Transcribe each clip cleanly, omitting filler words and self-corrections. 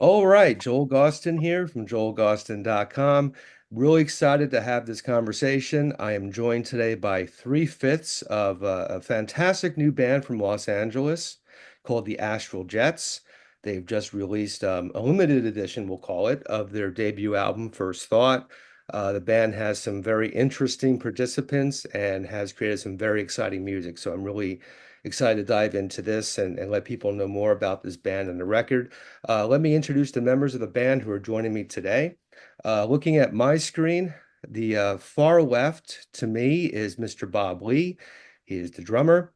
All right, Joel Gausten here from joelgausten.com. Really excited to have this conversation. I am joined today by three-fifths of a fantastic new band from Los Angeles called the Astral Jets. They've just released a limited edition, we'll call it, of their debut album, First Thought. The band has some very interesting participants and has created some very exciting music. So I'm really excited to dive into this and let people know more about this band and the record. Let me introduce the members of the band who are joining me today. Looking at my screen, the far left to me is Mr. Bob Lee. He is the drummer.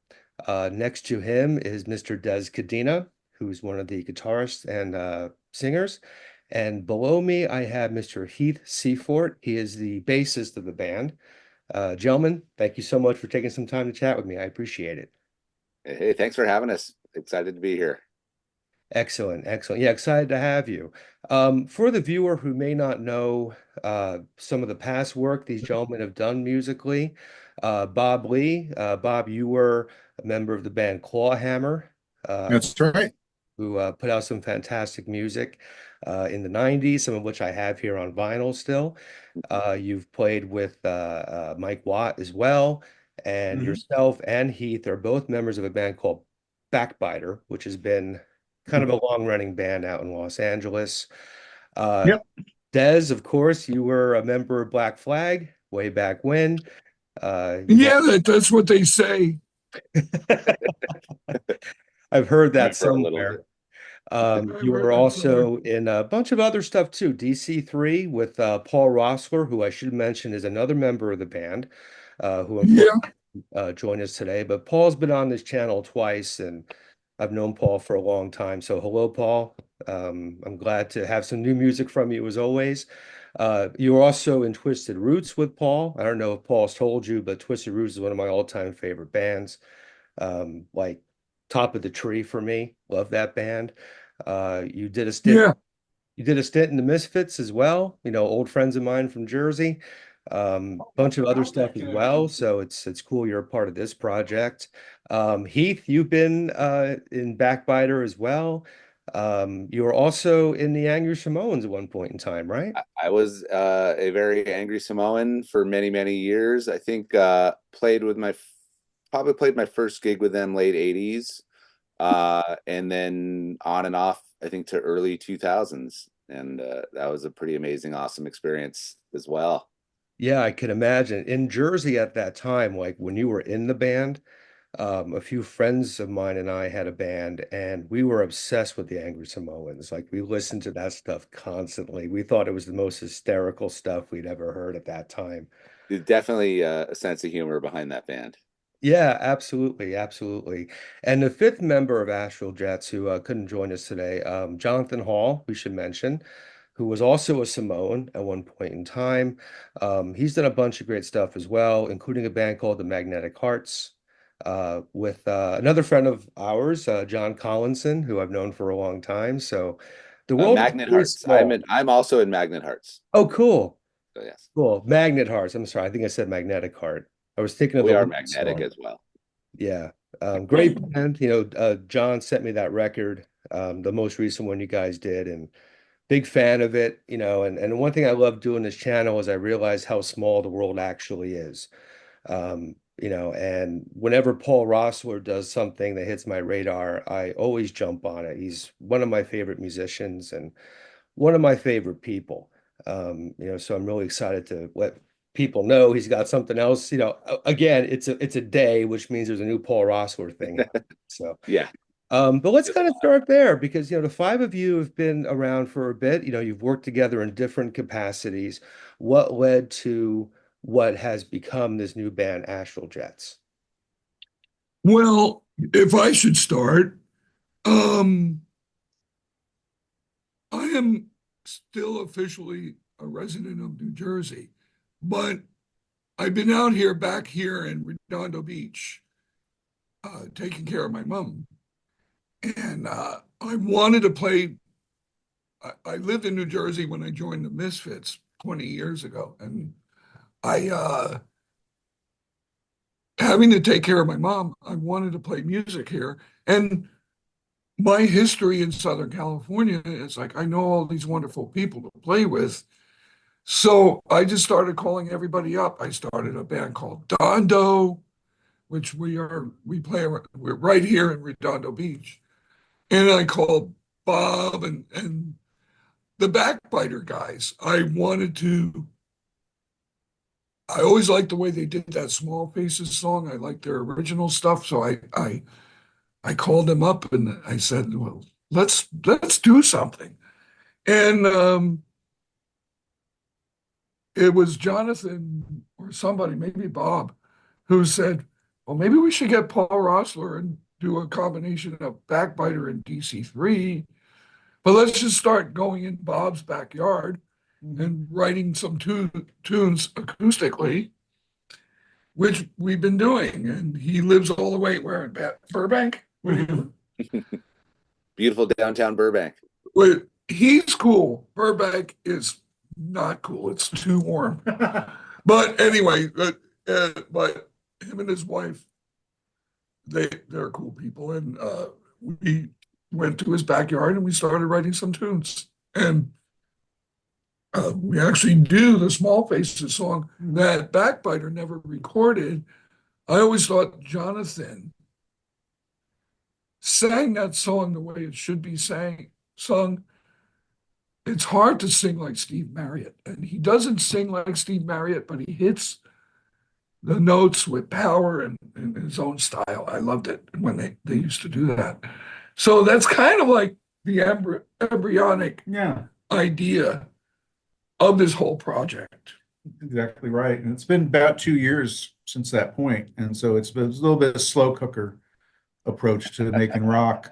Next to him is Mr. Dez Cadena, who's one of the guitarists and singers. And below me, I have Mr. Heath Seifert. He is the bassist of the band. Gentlemen, thank you so much for taking some time to chat with me. I appreciate it. Hey, thanks for having us. Excited to be here. Excellent, excellent. Yeah, excited to have you. For the viewer who may not know some of the past work these gentlemen have done musically, Bob Lee, Bob, you were a member of the band Clawhammer, uh, That's right. who put out some fantastic music in the 90s, some of which I have here on vinyl still. You've played with Mike Watt as well, and Mhm. yourself and Heath are both members of a band called Backbiter, which has been kind of a long-running band out in Los Angeles. Uh, Yep. Dez, of course, you were a member of Black Flag way back when. You've Yeah, that's what they say. I've heard that For a little somewhere. bit. I've You heard were that somewhere. also in a bunch of other stuff too. DC3 with Paul Roessler, who I should mention is another member of the band, who Yeah, unfortunately joined us today. But Paul's been on this channel twice, and I've known Paul for a long time. So hello, Paul. I'm glad to have some new music from you as always. You were also in Twisted Roots with Paul. I don't know if Paul's told you, but Twisted Roots is one of my all-time favorite bands. Like top of the tree for me. Love that band. You did a stint. yeah. You did a stint in the Misfits as well. You know, old friends of mine from Jersey. Bunch of other How's stuff that as well. connection? So it's cool you're a part of this project. Heath, you've been in Backbiter as well. You were also in the Angry Samoans at one point in time, right? I was a very angry Samoan for many, many years. I think probably played my first gig with them late 80s. And then on and off, I think to early 2000s. And that was a pretty amazing, awesome experience as well. Yeah, I can imagine. In Jersey at that time, like when you were in the band, a few friends of mine and I had a band, and we were obsessed with the Angry Samoans. Like we listened to that stuff constantly. We thought it was the most hysterical stuff we'd ever heard at that time. There's definitely a sense of humor behind that band. Yeah, absolutely, absolutely. And the fifth member of Astral Jets who couldn't join us today, Jonathan Hall, we should mention, who was also a Samoan at one point in time. He's done a bunch of great stuff as well, including a band called the Magnetic Hearts, with another friend of ours, John Collinson, who I've known for a long time. So the world is Magnet very Hearts. I'm small. in, I'm also in Magnet Hearts. Oh, cool. So yes, Cool. Magnet Hearts. I'm sorry. I think I said Magnetic Heart. I was thinking of we the are Loop magnetic song. as well. Yeah. Great band. You know, John sent me that record, the most recent one you guys did, and big fan of it, you know, and one thing I love doing this channel is I realize how small the world actually is. You know, and whenever Paul Roessler does something that hits my radar, I always jump on it. He's one of my favorite musicians and one of my favorite people. You know, so I'm really excited to let people know he's got something else. You know, again, it's a day, which means there's a new Paul Roessler thing happening. So, Yeah. but let's kind of start there because you know the five of you have been around for a bit. You know, you've worked together in different capacities. What led to what has become this new band, Astral Jets? Well, if I should start, um, I am still officially a resident of New Jersey, but I've been out here, back here in Redondo Beach, taking care of my mom. And I wanted to play. I lived in New Jersey when I joined the Misfits 20 years ago, and I having to take care of my mom, I wanted to play music here. And my history in Southern California is like I know all these wonderful people to play with. So I just started calling everybody up. I started a band called Dondo, which we're right here in Redondo Beach. And I called Bob and the Backbiter guys. I always liked the way they did that Small Faces song. I liked their original stuff. So I called them up and I said, well, let's do something. And it was Jonathan or somebody, maybe Bob, who said, well, maybe we should get Paul Roessler and do a combination of Backbiter and DC3. But let's just start going in Bob's backyard and writing some tunes acoustically, which we've been doing. And he lives all the way where in Burbank. Beautiful downtown Burbank. Well, he's cool. Burbank is not cool. It's too warm. But anyway, but him and his wife, they're cool people, and we went to his backyard and we started writing some tunes. And we actually do the Small Faces song that Backbiter never recorded. I always thought Jonathan sang that song the way it should be sung. It's hard to sing like Steve Marriott, and he doesn't sing like Steve Marriott, but he hits the notes with power and in his own style. I loved it when they used to do that. So that's kind of like the embryonic idea of this whole project. Exactly right. And it's been about 2 years since that point. And so it's been a little bit of slow cooker approach to making rock.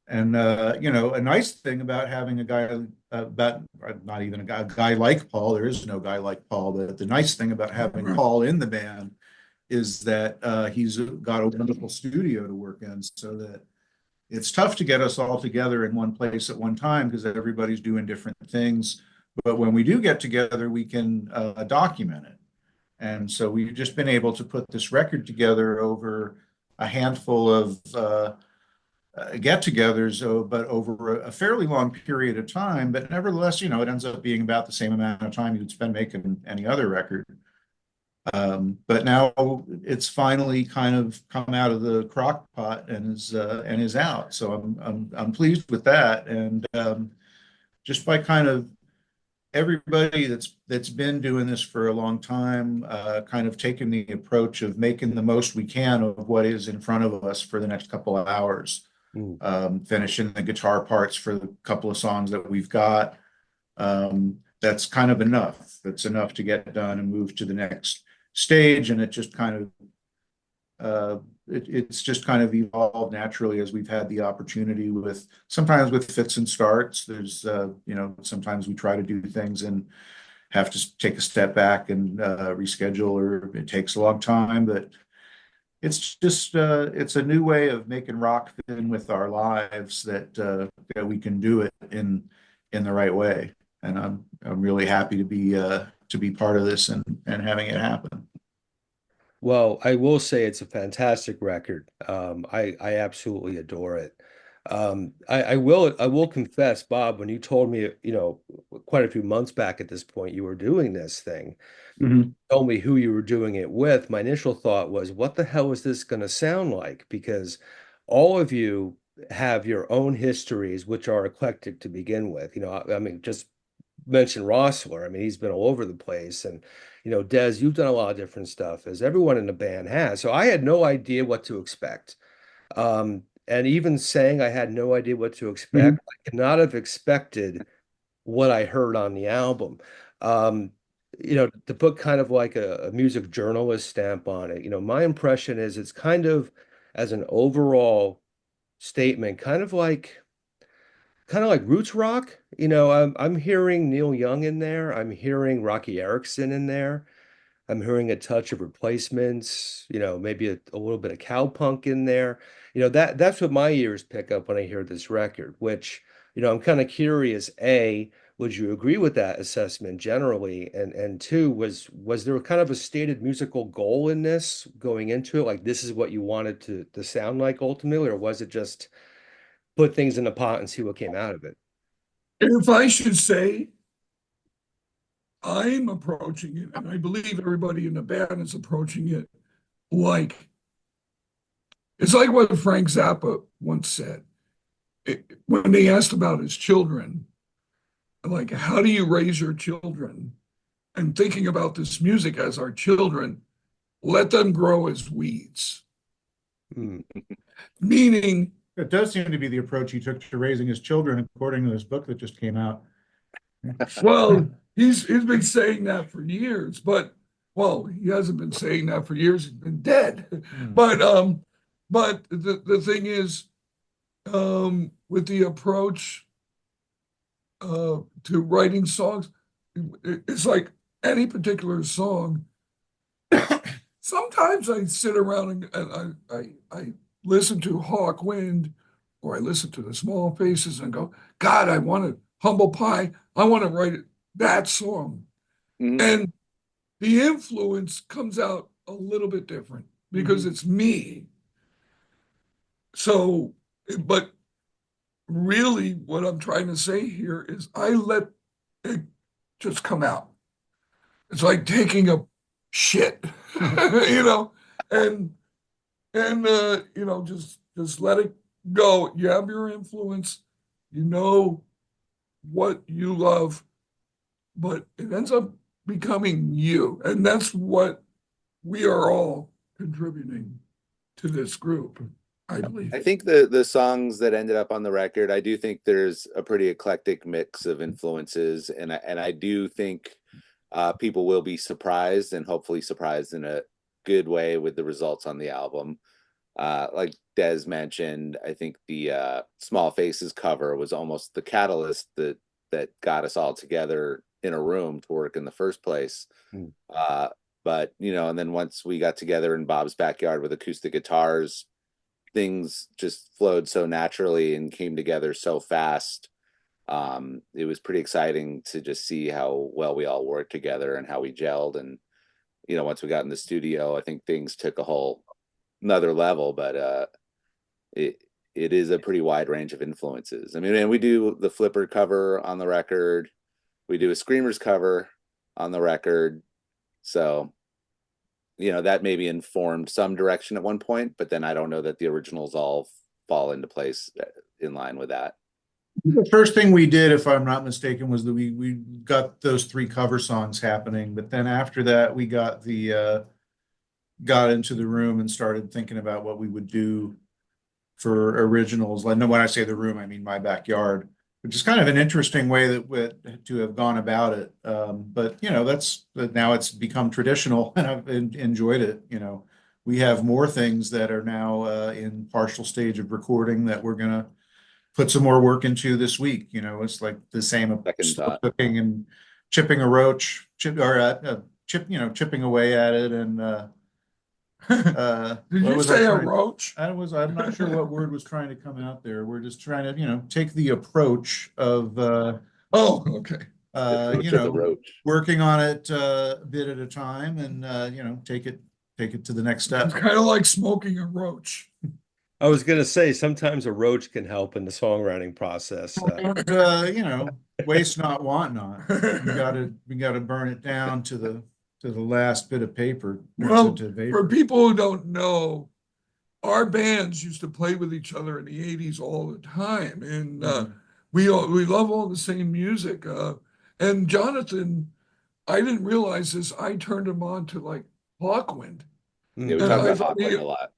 And a nice thing about having a guy not even a guy like Paul, there is no guy like Paul. The nice thing about having Paul in the band is that he's got a wonderful studio to work in, so that it's tough to get us all together in one place at one time because everybody's doing different things. But when we do get together, we can document it. And so we've just been able to put this record together over a handful of get-togethers, but over a fairly long period of time. But nevertheless, it ends up being about the same amount of time you'd spend making any other record. But now it's finally kind of come out of the crock pot and is out. So I'm pleased with that. And just by kind of everybody that's been doing this for a long time, kind of taking the approach of making the most we can of what is in front of us for the next couple of hours. Finishing the guitar parts for the couple of songs that we've got. That's kind of enough. That's enough to get done and move to the next stage. And it just kind of it's just kind of evolved naturally as we've had the opportunity sometimes with fits and starts. There's sometimes we try to do things and have to take a step back and reschedule, or it takes a long time, but it's just it's a new way of making rock fit in with our lives that we can do it in the right way. And I'm really happy to be part of this and having it happen. Well, I will say it's a fantastic record. I absolutely adore it. I will confess, Bob, when you told me, quite a few months back at this point, you were doing this thing, told me who you were doing it with, my initial thought was, what the hell is this going to sound like? Because all of you have your own histories, which are eclectic to begin with. I mean, just mention Rossler. I mean, he's been all over the place. And, Dez, you've done a lot of different stuff, as everyone in the band has. So I had no idea what to expect. And even saying I had no idea what to expect, I could not have expected what I heard on the album. To put kind of like a music journalist stamp on it, my impression is it's kind of, as an overall statement, kind of like roots rock. I'm hearing Neil Young in there. I'm hearing Rocky Erickson in there. I'm hearing a touch of Replacements, maybe a little bit of cowpunk in there. That's what my ears pick up when I hear this record, which, I'm kind of curious, A, would you agree with that assessment generally? And two, was there kind of a stated musical goal in this going into it? Like this is what you wanted to sound like ultimately, or was it just put things in a pot and see what came out of it. If I should say, I'm approaching it, and I believe everybody in the band is approaching it like it's like what Frank Zappa once said. When they asked about his children, like, how do you raise your children? And thinking about this music as our children, let them grow as weeds. Mm. Meaning, It does seem to be the approach he took to raising his children, according to this book that just came out. well, he's been saying that for years, but well, he hasn't been saying that for years. He's been dead. But the thing is, with the approach to writing songs, it's like any particular song. Sometimes I sit around and I listen to Hawk Wind, or I listen to the Small Faces and go, God, I want to Humble Pie. I want to write that song. Mhm. And the influence comes out a little bit different because it's me. So, but really what I'm trying to say here is I let it just come out. It's like taking a shit, you know, and you know, just let it go. You have your influence, you know what you love, but it ends up becoming you. And that's what we are all contributing to this group, I believe. I think the songs that ended up on the record, I do think there's a pretty eclectic mix of influences, and I do think people will be surprised, and hopefully surprised in a good way, with the results on the album. Like Dez mentioned, I think the Small Faces cover was almost the catalyst that got us all together in a room to work in the first place. Mm. But you know, and then once we got together in Bob's backyard with acoustic guitars, things just flowed so naturally and came together so fast. It was pretty exciting to just see how well we all worked together and how we gelled. And you know, once we got in the studio, I think things took a whole another level. But it is a pretty wide range of influences. I mean, and we do the Flipper cover on the record, we do a Screamers cover on the record, so you know, that maybe informed some direction at one point, but then I don't know that the originals all fall into place in line with that. The first thing we did, if I'm not mistaken, was that we got those 3 cover songs happening, but then after that we got got into the room and started thinking about what we would do for originals. Like, when I say the room, I mean my backyard, which is kind of an interesting way to have gone about it. But you know, now it's become traditional, and I've enjoyed it. You know, we have more things that are now in partial stage of recording that we're gonna put some more work into this week. You know, it's like the same cooking and chipping a roach, chipping away at it, and Did you say a roach? I'm not sure what word was trying to come out there. We're just trying to, you know, take the approach of Oh, okay. you know, working on it a bit at a time, and you know, take it to the next step. It's kind of like smoking a roach. I was going to say sometimes a roach can help in the songwriting process. You know, waste not, want not. We gotta burn it down to the last bit of paper. Well, for people who don't know, our bands used to play with each other in the 80s all the time. And we love all the same music. And Jonathan, I didn't realize this. I turned him on to like Hawkwind. Yeah, we talk about Hawkwind a lot.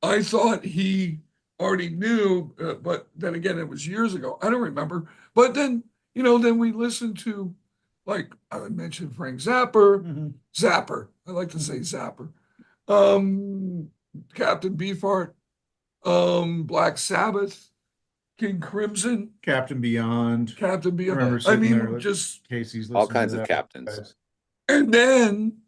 I thought he already knew, but then again, it was years ago. I don't remember. But then, you know, then we listened to, like I mentioned, Frank Zapper. I like to say Zapper. Captain Beefheart, Black Sabbath, King Crimson, Captain Beyond. I mean, just Casey's all kinds of captains. Guys. And then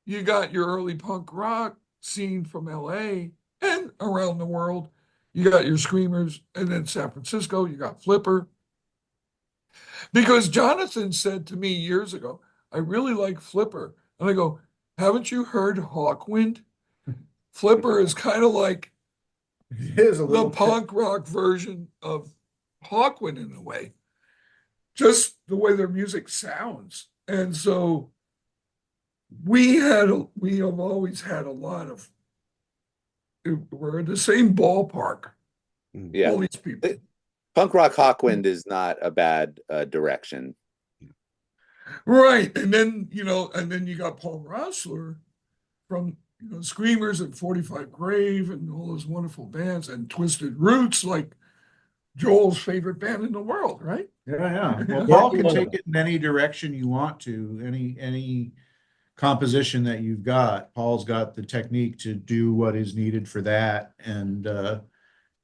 you got your early punk rock scene from LA and around the world. You got your Screamers, and then San Francisco, you got Flipper. Because Jonathan said to me years ago, I really like Flipper. And I go, haven't you heard Hawkwind? Flipper is kind of like It is a the little punk rock version of Hawkwind in a way, just the way their music sounds. And so we have always had a lot of, we're in the same ballpark, Yeah. all these people. Punk rock Hawkwind is not a bad direction. Right. And then, and then you got Paul Roessler from, Screamers and 45 Grave and all those wonderful bands and Twisted Roots, like Joel's favorite band in the world, right? Yeah. Well, Yeah, Paul can one of take it in any direction you want to, any composition that you've got. Paul's got the technique to do what is needed for that, and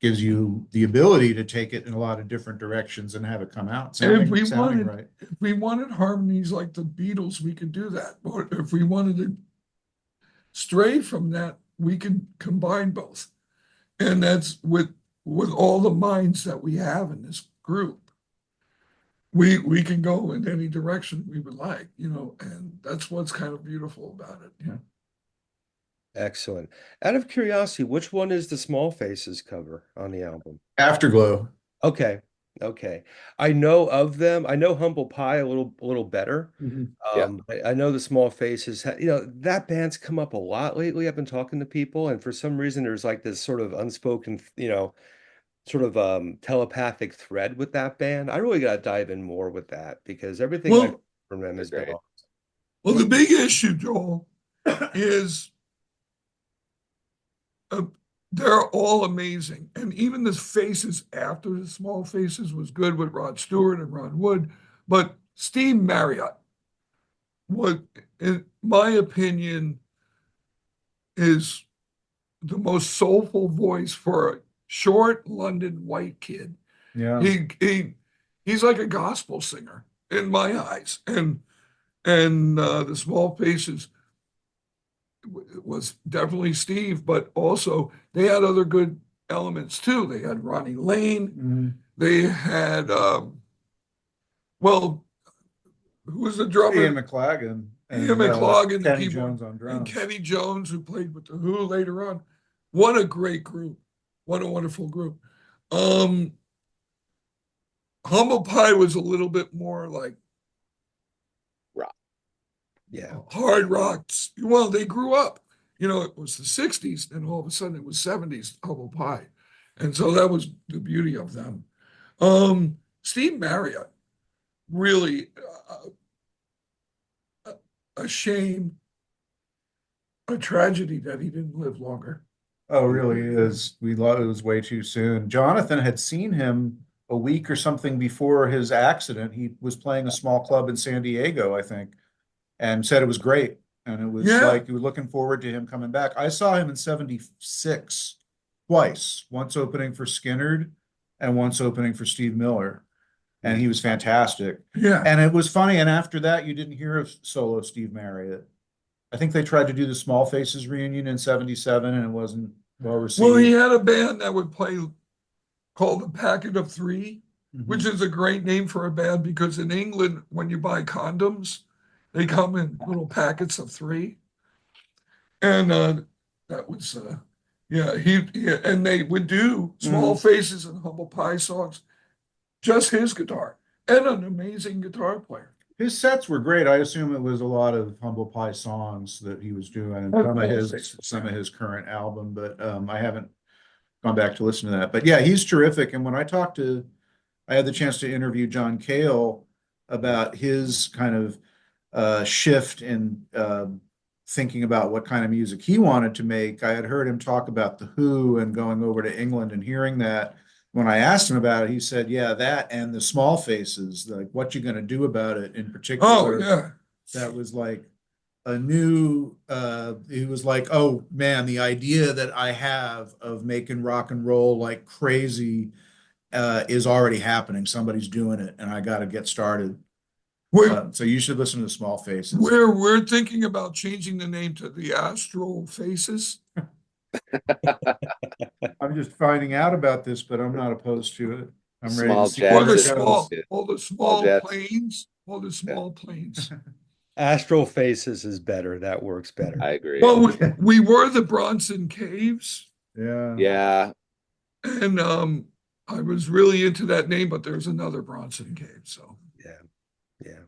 gives you the ability to take it in a lot of different directions and have it come out And sounding right. if we wanted harmonies like the Beatles, we could do that. Or if we wanted to stray from that, we could combine both. And that's with all the minds that we have in this group. We can go in any direction we would like, and that's what's kind of beautiful about it. Yeah. Excellent. Out of curiosity, which one is the Small Faces cover on the album? Afterglow. Okay. Okay. I know of them. I know Humble Pie a little better. Yeah. I know the Small Faces, that band's come up a lot lately. I've been talking to people, and for some reason there's like this sort of unspoken, sort of telepathic thread with that band. I really got to dive in more with that because everything I've heard Well, from them has been great. awesome. well, the big issue, Joel, is they're all amazing. And even the Faces after the Small Faces was good with Rod Stewart and Ron Wood. But Steve Marriott, what, in my opinion, is the most soulful voice for a short London white kid. Yeah. He's like a gospel singer in my eyes. And the Small Faces was definitely Steve, but also they had other good elements too. They had Ronnie Lane. Mm-hmm. They had well, who was the drummer? Ian McLagan. Ian McLagan, the Kenny keyboard, Jones on drums. and Kenny Jones, who played with the Who later on. What a great group! What a wonderful group. Humble Pie was a little bit more like Rock. Yeah. hard rocks. Well, they grew up. It was the 60s, and all of a sudden it was 70s, Humble Pie. And so that was the beauty of them. Steve Marriott, really a shame, a tragedy that he didn't live longer. Oh, really is. We thought it was way too soon. Jonathan had seen him a week or something before his accident. He was playing a small club in San Diego, I think, and said it was great. And it was like he was looking forward to him coming back. I saw him in 76 twice, once opening for Skinnerd and once opening for Steve Miller. And he was fantastic. Yeah. And it was funny. And after that, you didn't hear of solo Steve Marriott. I think they tried to do the Small Faces reunion in 77 and it wasn't well received. Well, he had a band that would play called the Packet of Three, which is a great name for a band because in England, when you buy condoms, they come in little packets of 3. And that was, and they would do Small Faces and Humble Pie songs, just his guitar, and an amazing guitar player. His sets were great. I assume it was a lot of Humble Pie songs that he was doing and some of his current album, but I haven't gone back to listen to that. But yeah, he's terrific. And when I had the chance to interview John Cale about his kind of shift in thinking about what kind of music he wanted to make. I had heard him talk about the Who and going over to England and hearing that. When I asked him about it, he said, yeah, that and the Small Faces, like what you going to do about it in particular. Oh, yeah. That was like a new, he was like, oh man, the idea that I have of making rock and roll like crazy is already happening. Somebody's doing it and I got to get started. So you should listen to the Small Faces. We're thinking about changing the name to the Astral Faces. I'm just finding out about this, but I'm not opposed to it. I'm ready Small to see jets. Or where the it goes. all the small jets. planes, all the small planes. Astral Faces is better. That works better. I agree. Well, we were the Bronson Caves. Yeah. Yeah. And I was really into that name, but there's another Bronson Cave. So Yeah, yeah.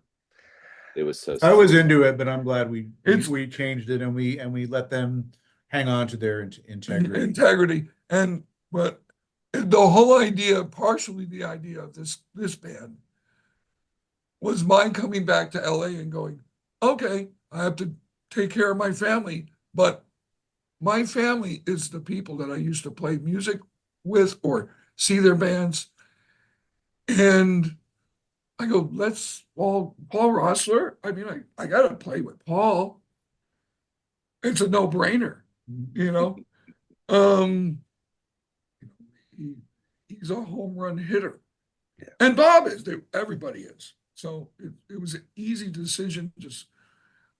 It was so I was into it, but I'm glad it's we changed it and we let them hang on to their integrity. integrity. And but the whole idea, partially the idea of this band was mine coming back to LA and going, okay, I have to take care of my family, but my family is the people that I used to play music with or see their bands. And I go, let's Paul Roessler. I mean, I got to play with Paul. It's a no-brainer, you know. Um, he, he's a home run hitter, Yeah. and Bob is. Everybody is. So it was an easy decision. Just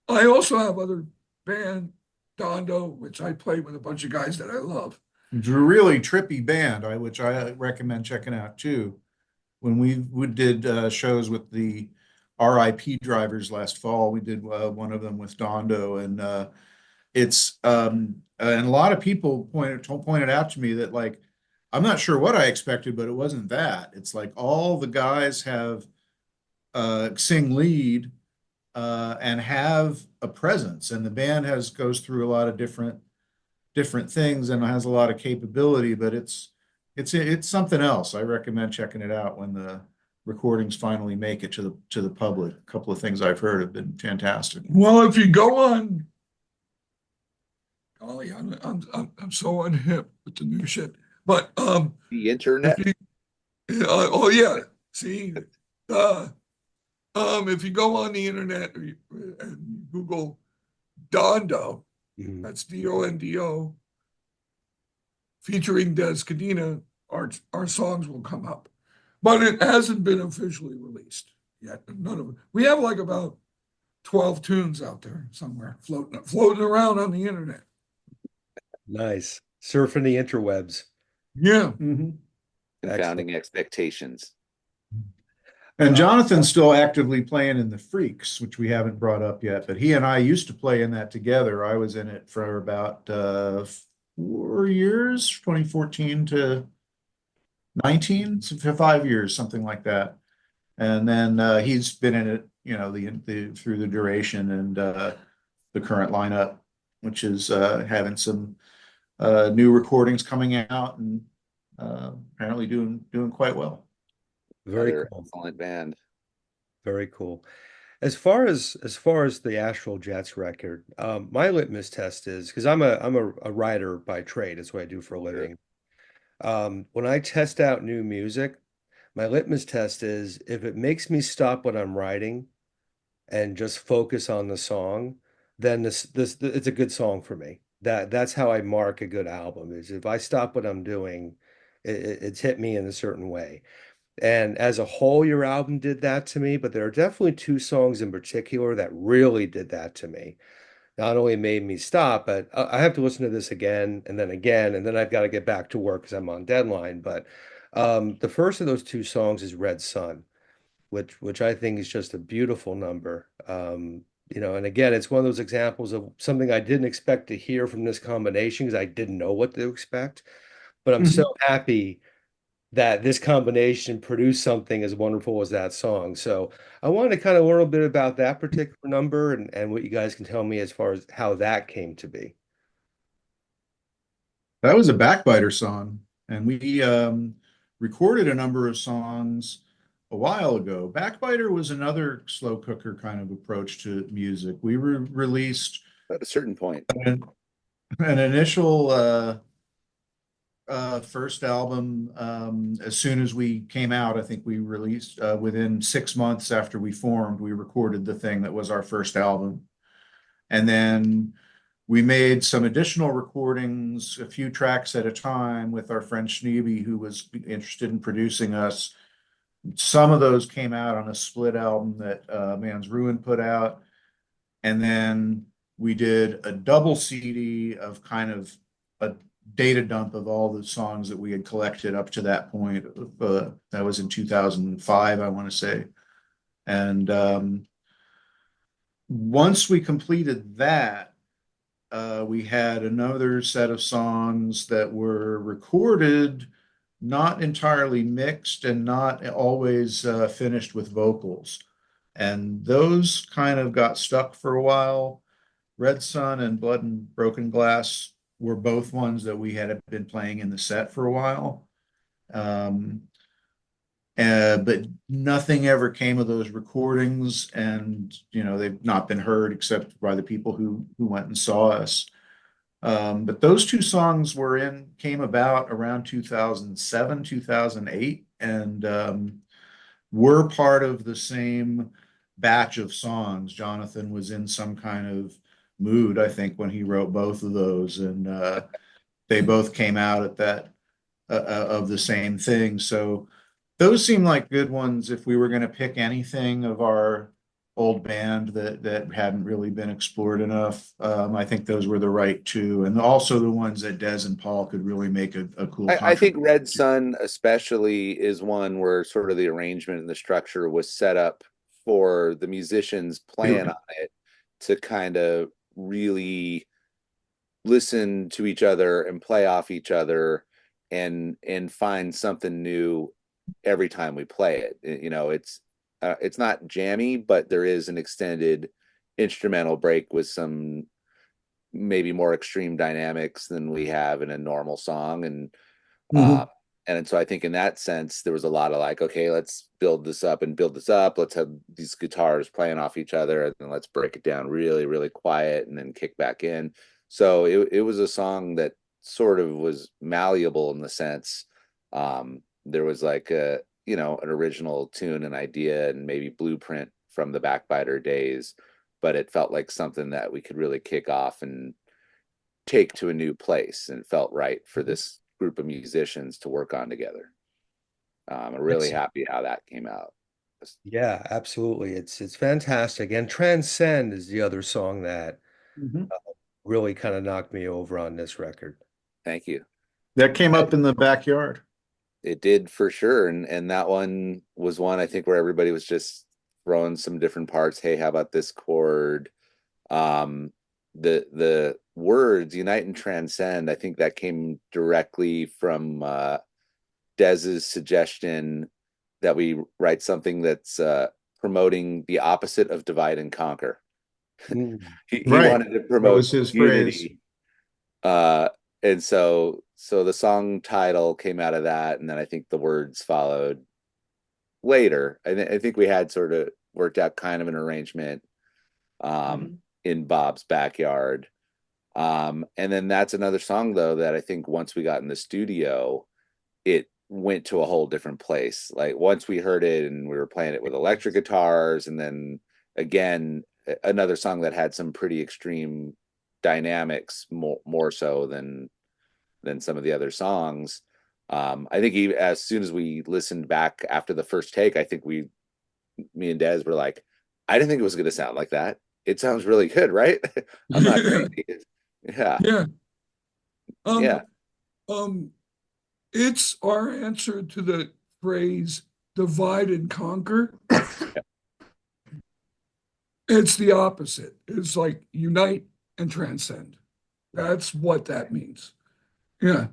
I also have other band Dondo, which I play with a bunch of guys that I love. It's a really trippy band, which I recommend checking out too. When we did shows with the RIP drivers last fall, we did one of them with Dondo, and it's and a lot of people pointed out to me that like I'm not sure what I expected, but it wasn't that. It's like all the guys have sing lead and have a presence, and the band has goes through a lot of different things and has a lot of capability, but it's something else. I recommend checking it out when the recordings finally make it to the public. A couple of things I've heard have been fantastic. Well, if you go on, golly, I'm so unhip with the new shit. But The internet. oh yeah, see, uh, if you go on the internet and Google Dondo, Mhm. that's Dondo, featuring Dez Cadena, our songs will come up. But it hasn't been officially released yet. None of it. We have like about 12 tunes out there somewhere floating around on the internet. Nice. Surfing the interwebs. Yeah. Mhm. Confounding expectations. And Jonathan's still actively playing in the Freaks, which we haven't brought up yet, but he and I used to play in that together. I was in it for about 4 years, 2014 to 19, so for 5 years, something like that. And then he's been in it, the through the duration and the current lineup, which is having some new recordings coming out and apparently doing quite well. Very Another cool. excellent band. Very cool. As far as the Astral Jets record, my litmus test is because I'm a writer by trade. That's what I do for a Sure. living. When I test out new music, my litmus test is if it makes me stop what I'm writing and just focus on the song, then this it's a good song for me. That's how I mark a good album, is if I stop what I'm doing, it's hit me in a certain way. And as a whole, your album did that to me, but there are definitely two songs in particular that really did that to me. Not only made me stop, but I have to listen to this again, and then I've got to get back to work because I'm on deadline. But the first of those two songs is Red Sun, which I think is just a beautiful number. And again, it's one of those examples of something I didn't expect to hear from this combination because I didn't know what to expect. But I'm so happy that this combination produced something as wonderful as that song. So I wanted to kind of learn a bit about that particular number and what you guys can tell me as far as how that came to be. That was a Backbiter song, and we recorded a number of songs a while ago. Backbiter was another slow cooker kind of approach to music. We released At a certain point. an initial first album as soon as we came out. I think we released within 6 months after we formed, we recorded the thing that was our first album. And then we made some additional recordings, a few tracks at a time with our friend Schneeby, who was interested in producing us. Some of those came out on a split album that Man's Ruin put out. And then we did a double CD of kind of a data dump of all the songs that we had collected up to that point. That was in 2005, I want to say. And once we completed that, we had another set of songs that were recorded not entirely mixed and not always finished with vocals. And those kind of got stuck for a while. Red Sun and Blood and Broken Glass were both ones that we had been playing in the set for a while. Um, but nothing ever came of those recordings, and they've not been heard except by the people who went and saw us. But those two songs came about around 2007, 2008, and were part of the same batch of songs. Jonathan was in some kind of mood, I think, when he wrote both of those, and they both came out at that of the same thing. So those seem like good ones if we were going to pick anything of our old band that hadn't really been explored enough. I think those were the right two, and also the ones that Dez and Paul could really make a cool I think contribution. Red Sun especially is one where sort of the arrangement and the structure was set up for the musicians playing on it to kind of really listen to each other and play off each other and find something new every time we play it. It's not jammy, but there is an extended instrumental break with some maybe more extreme dynamics than we have in a normal song. And so I think in that sense, there was a lot of like, okay, let's build this up and build this up. Let's have these guitars playing off each other, and then let's break it down really, really quiet and then kick back in. So it was a song that sort of was malleable in the sense. There was like an original tune and idea and maybe blueprint from the Backbiter days, but it felt like something that we could really kick off and take to a new place, and it felt right for this group of musicians to work on together. I'm really happy how that came out. Yeah, absolutely. It's fantastic. And Transcend is the other song that Mhm. really kind of knocked me over on this record. Thank you. That came up in the backyard. It did for sure. And that one was one I think where everybody was just throwing some different parts. Hey, how about this chord? The words unite and transcend, I think that came directly from Dez's suggestion that we write something that's promoting the opposite of divide and conquer. He Right. wanted to That promote was his phrase. unity. And so the song title came out of that, and then I think the words followed later. I think we had sort of worked out kind of an arrangement in Bob's backyard. And then that's another song though that I think once we got in the studio, it went to a whole different place. Like once we heard it and we were playing it with electric guitars, and then again another song that had some pretty extreme dynamics, more so than some of the other songs. I think even as soon as we listened back after the first take, I think me and Dez were like, I didn't think it was going to sound like that. It sounds really good, right? I'm not crazy. Yeah. Yeah. Yeah. It's our answer to the phrase divide and conquer. It's the opposite. It's like unite and transcend. That's what that means. Yeah.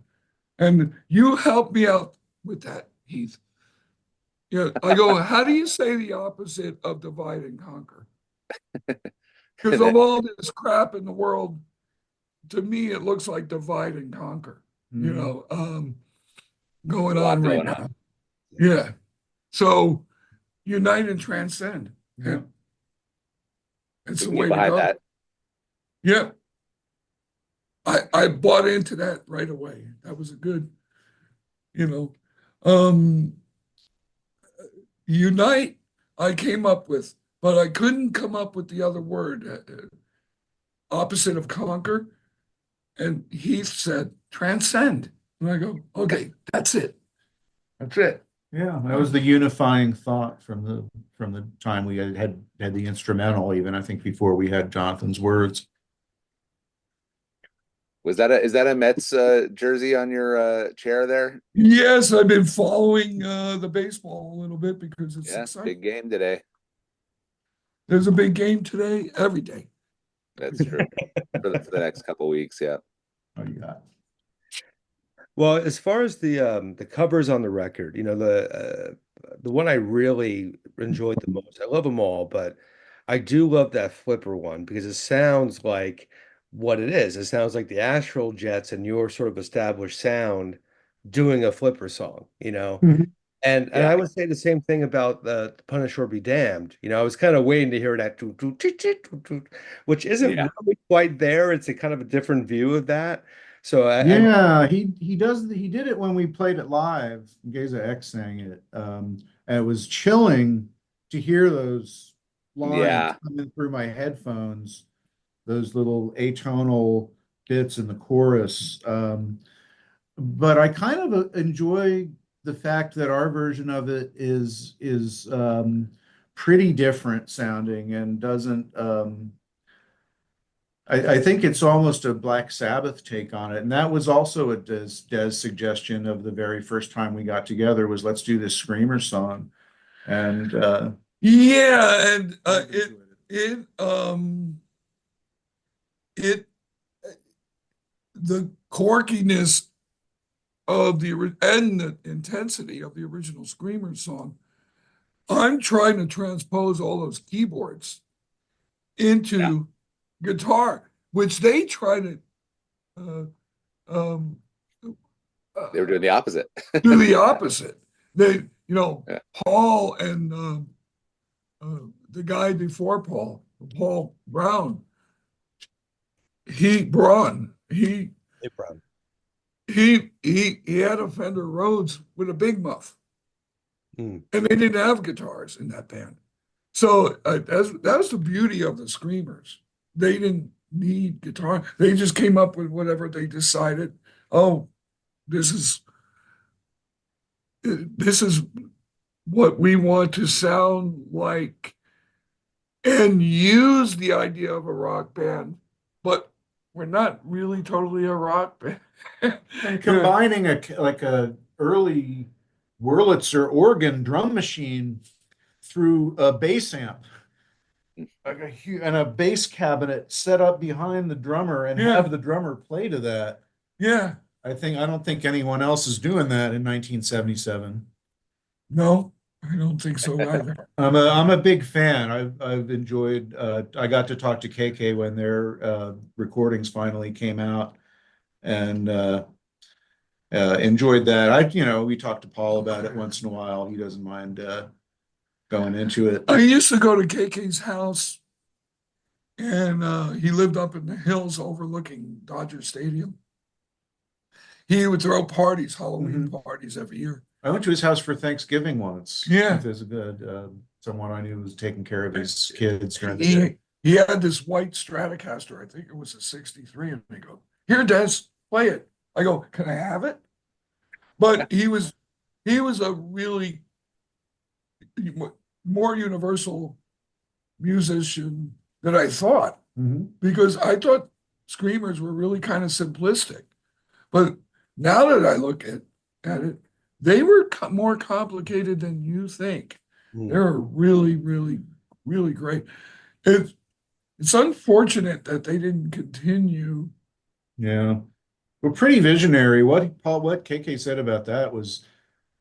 And you help me out with that, Heath. Yeah. I go, how do you say the opposite of divide and conquer? Because of all this crap in the world, to me, it looks like divide and conquer, going on right now. Yeah. So unite and transcend. Yeah. It's the way to go. That. Yeah. I bought into that right away. That was a good, unite I came up with, but I couldn't come up with the other word, opposite of conquer. And Heath said transcend. And I go, okay, that's it. That's it. Yeah, that was the unifying thought from the time we had the instrumental, even I think before we had Jonathan's words. Is that a Mets jersey on your chair there? Yes, I've been following the baseball a little bit because it's exciting. Big game today. There's a big game today, every day. That's true. for the next couple of weeks, yeah. Oh, yeah. Well, as far as the covers on the record, the one I really enjoyed the most. I love them all, but I do love that Flipper one because it sounds like what it is. It sounds like the Astral Jets and your sort of established sound doing a Flipper song, you know. Mhm. And I Yeah, would say the same thing about the Punish or Be Damned. You know, I was kind of waiting to hear that toot, toot, toot, toot, toot, toot, which isn't yeah, really quite there. It's a kind of a different view of that. So I Yeah, he did it when we played it live. Geza X sang it. And it was chilling to hear those lines yeah, coming through my headphones, those little atonal bits in the chorus. But I kind of enjoy the fact that our version of it is pretty different sounding and doesn't I think it's almost a Black Sabbath take on it. And that was also a Des suggestion of the very first time we got together was let's do this Screamer song. And Yeah, and I've enjoyed it. it the quirkiness of and the intensity of the original Screamer song. I'm trying to transpose all those keyboards yeah. into guitar, which they try to uh, um, uh, They were doing the opposite. do the opposite. They, Yeah, Paul and the guy before Paul, Paul Brown, Braun, Hey, Brown. he had a Fender Rhodes with a big muff, Hmm. and they didn't have guitars in that band. So that was the beauty of the Screamers. They didn't need guitar. They just came up with whatever they decided. Oh, this is this is what we want to sound like, and use the idea of a rock band, but we're not really totally a rock band. And Yeah, combining a early Wurlitzer organ drum machine through a bass amp, like and a bass cabinet set up behind the drummer and yeah, have the drummer play to that. yeah. I don't think anyone else is doing that in 1977. No, I don't think so either. I'm a big fan. I've enjoyed I got to talk to KK when their recordings finally came out and enjoyed that. We talked to Paul about it once in a while. He doesn't mind going into it. I used to go to KK's house, and he lived up in the hills overlooking Dodger Stadium. He would throw parties, Halloween Mhm. parties every year. I went to his house for Thanksgiving once. Yeah. There's a good someone I knew was taking care of his kids during the day. He had this white Stratocaster, I think it was a 63, and they go, "Here, Des, play it." I go, "Can I have it?" But he was a really more universal musician than I thought, Mhm. because I thought screamers were really kind of simplistic. But now that I look at it, they were more complicated than you think. Hmm. They're really, really, really great. It, it's unfortunate that they didn't continue. Yeah. Well, pretty visionary. What KK said about that was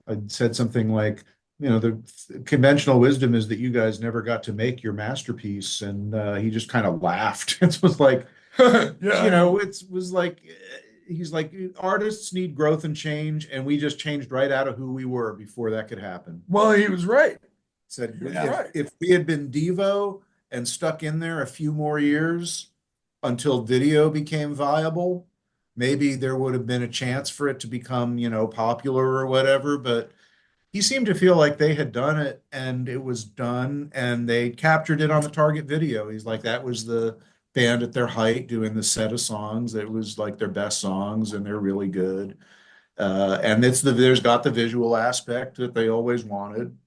I said something like, the conventional wisdom is that you guys never got to make your masterpiece, and he just kind of laughed. It was like, Yeah, I know. it was like he's like artists need growth and change, and we just changed right out of who we were before that could happen. Well, he was right. Said He was yeah, right. if we had been Devo and stuck in there a few more years until video became viable, maybe there would have been a chance for it to become, popular or whatever. But he seemed to feel like they had done it and it was done and they captured it on the target video. He's like, that was the band at their height doing the set of songs. It was like their best songs and they're really good. And there's got the visual aspect that they always wanted.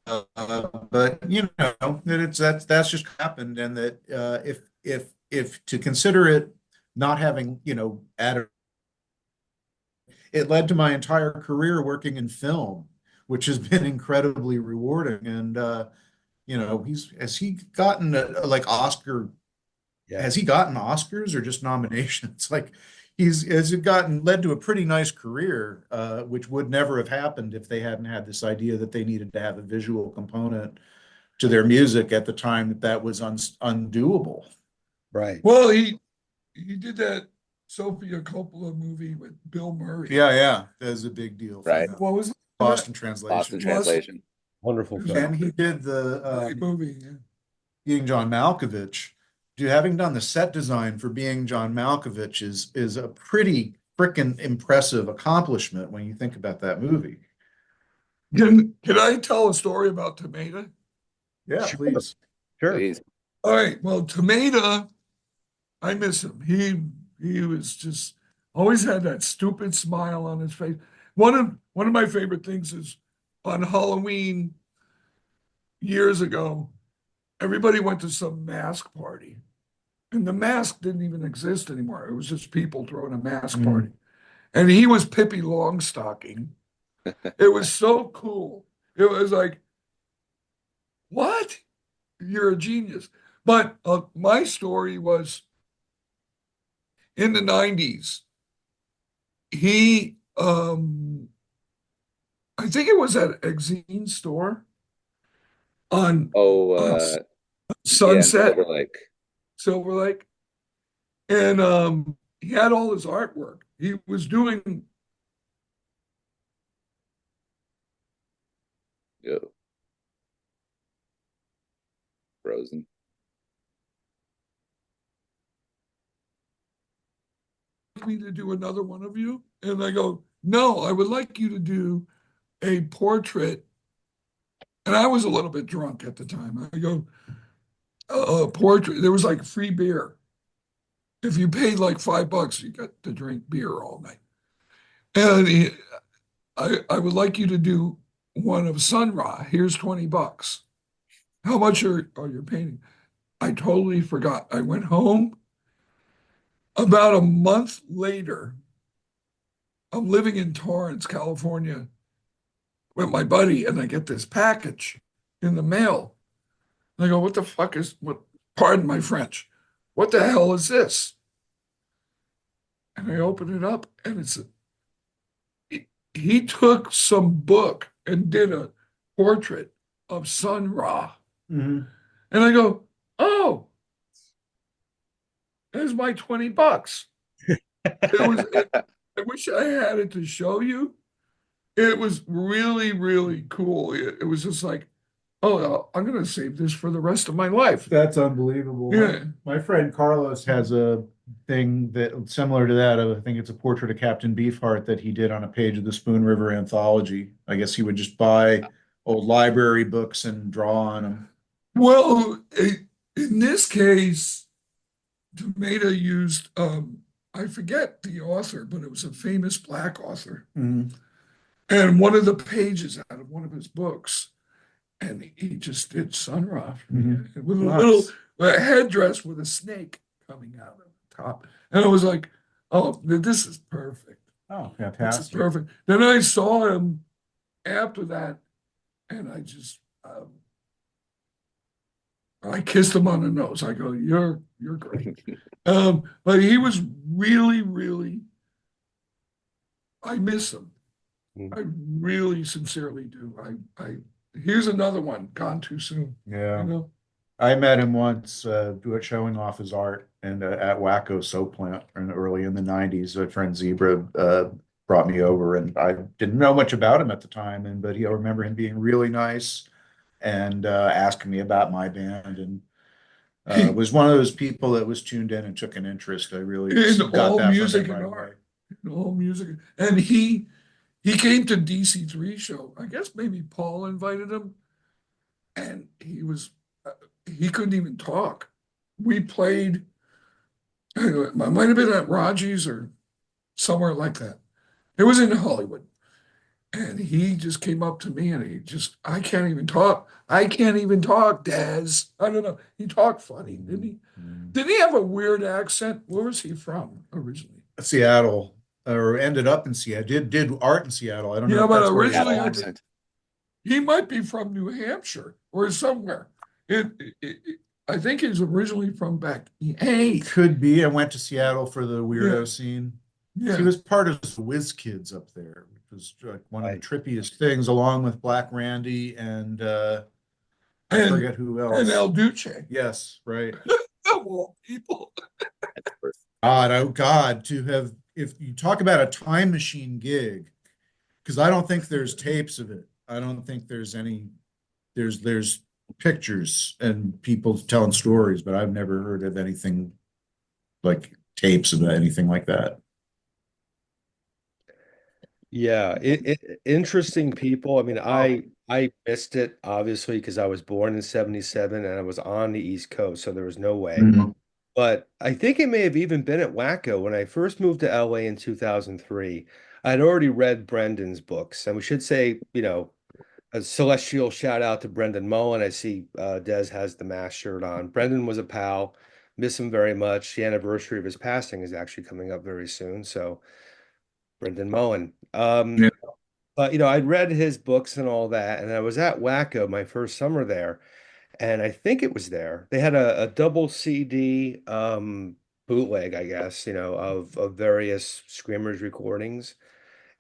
But that that's just happened, and that if to consider it not having added, it led to my entire career working in film, which has been incredibly rewarding. And he's has he gotten like Oscar? Yeah. Has he gotten Oscars or just nominations? Like has gotten led to a pretty nice career, which would never have happened if they hadn't had this idea that they needed to have a visual component to their music at the time that was undoable. Right. Well, he did that Sofia Coppola movie with Bill Murray. Yeah, that's a big deal for Right. him. What was it? Boston Translation. Boston Translation. Wonderful film. And he did the Great movie. Yeah. Being John Malkovich. Having done the set design for Being John Malkovich is a pretty freaking impressive accomplishment when you think about that movie. Can I tell a story about Tomato? Yeah, Sure. please. Sure. Please. All right. Well, Tomato, I miss him. He was just always had that stupid smile on his face. One of my favorite things is on Halloween years ago, everybody went to some mask party. And the mask didn't even exist anymore. It was just people throwing a mask party. And he was Pippi Longstocking. It was so cool. It was like, what? You're a genius. But my story was in the 90s. He, I think it was at Exene store on Yeah, Sunset, Silver Lake. Silver Lake. And he had all his artwork. He was doing Yo. Frozen. me to do another one of you. And I go, no, I would like you to do a portrait. And I was a little bit drunk at the time. I go, a portrait. There was like free beer. If you paid like $5, you got to drink beer all night. And I would like you to do one of Sun Ra. Here's $20. How much are you painting? I totally forgot. I went home. About a month later, I'm living in Torrance, California with my buddy, and I get this package in the mail. And I go, what the fuck pardon my French, what the hell is this? And I open it up, and he took some book and did a portrait of Sun Ra. Mm-hmm. And I go, oh, there's my $20. I wish I had it to show you. It was really, really cool. It was just like, oh, I'm going to save this for the rest of my life. That's unbelievable. Yeah. My friend Carlos has a thing that similar to that. I think it's a portrait of Captain Beefheart that he did on a page of the Spoon River anthology. I guess he would just buy old library books and draw on them. Well, in this case, Tomato used, I forget the author, but it was a famous Black author. Mm-hmm. And one of the pages out of one of his books, and he just did Sun Ra with a little headdress with a snake coming out of the top. And I was like, oh, this is perfect. Oh, This is fantastic. perfect. Then I saw him after that, and I just, I kissed him on the nose. I go, you're great. But he was really, really, I miss him. I really sincerely do. Here's another one, gone too soon. Yeah. You know? I met him once showing off his art and at Wacko Soap Plant early in the 90s. A friend Zebra brought me over, and I didn't know much about him at the time, but I remember him being really nice and asking me about my band, and was one of those people that was tuned in and took an interest. I really In got all that music from him and right art. In all music. And he came to DC3 show. I guess maybe Paul invited him, and he couldn't even talk. We played, it might have been at Raji's or somewhere like that. It was in Hollywood. And he just came up to me, and I can't even talk. I can't even talk, Dez. I don't know. He talked funny, didn't he? Did he have a weird accent? Where was he from originally? Seattle, or ended up in Seattle. Did art in Seattle. I don't know. Yeah, if but that's where he originally was. Accent. He might be from New Hampshire or somewhere. I think he's originally from back. Hey, Could be. I went to Seattle for the weirdo Yeah. scene. Yeah. He was part of the Whiz Kids up there, which was like one of the I, trippiest things, along with Black Randy and I And forget who and else. El Duce. Yes, right. Of all people. God, oh God, to have, if you talk about a time machine gig, because I don't think there's tapes of it. I don't think there's any, there's pictures and people telling stories, but I've never heard of anything like tapes of anything like that. yeah, interesting people. I mean, I missed it obviously because I was born in 77 and I was on the East Coast, so there was no way. Mhm. But I think it may have even been at Wacko when I first moved to LA in 2003. I'd already read Brendan's books, and we should say, a celestial shout out to Brendan Mullen. I see Dez has the mask shirt on. Brendan was a pal. Miss him very much. The anniversary of his passing is actually coming up very soon. So, Brendan Mullen. Yeah. But I'd read his books and all that, and I was at Wacko my first summer there, and I think it was there. They had a double CD bootleg, I guess, of various Screamers recordings.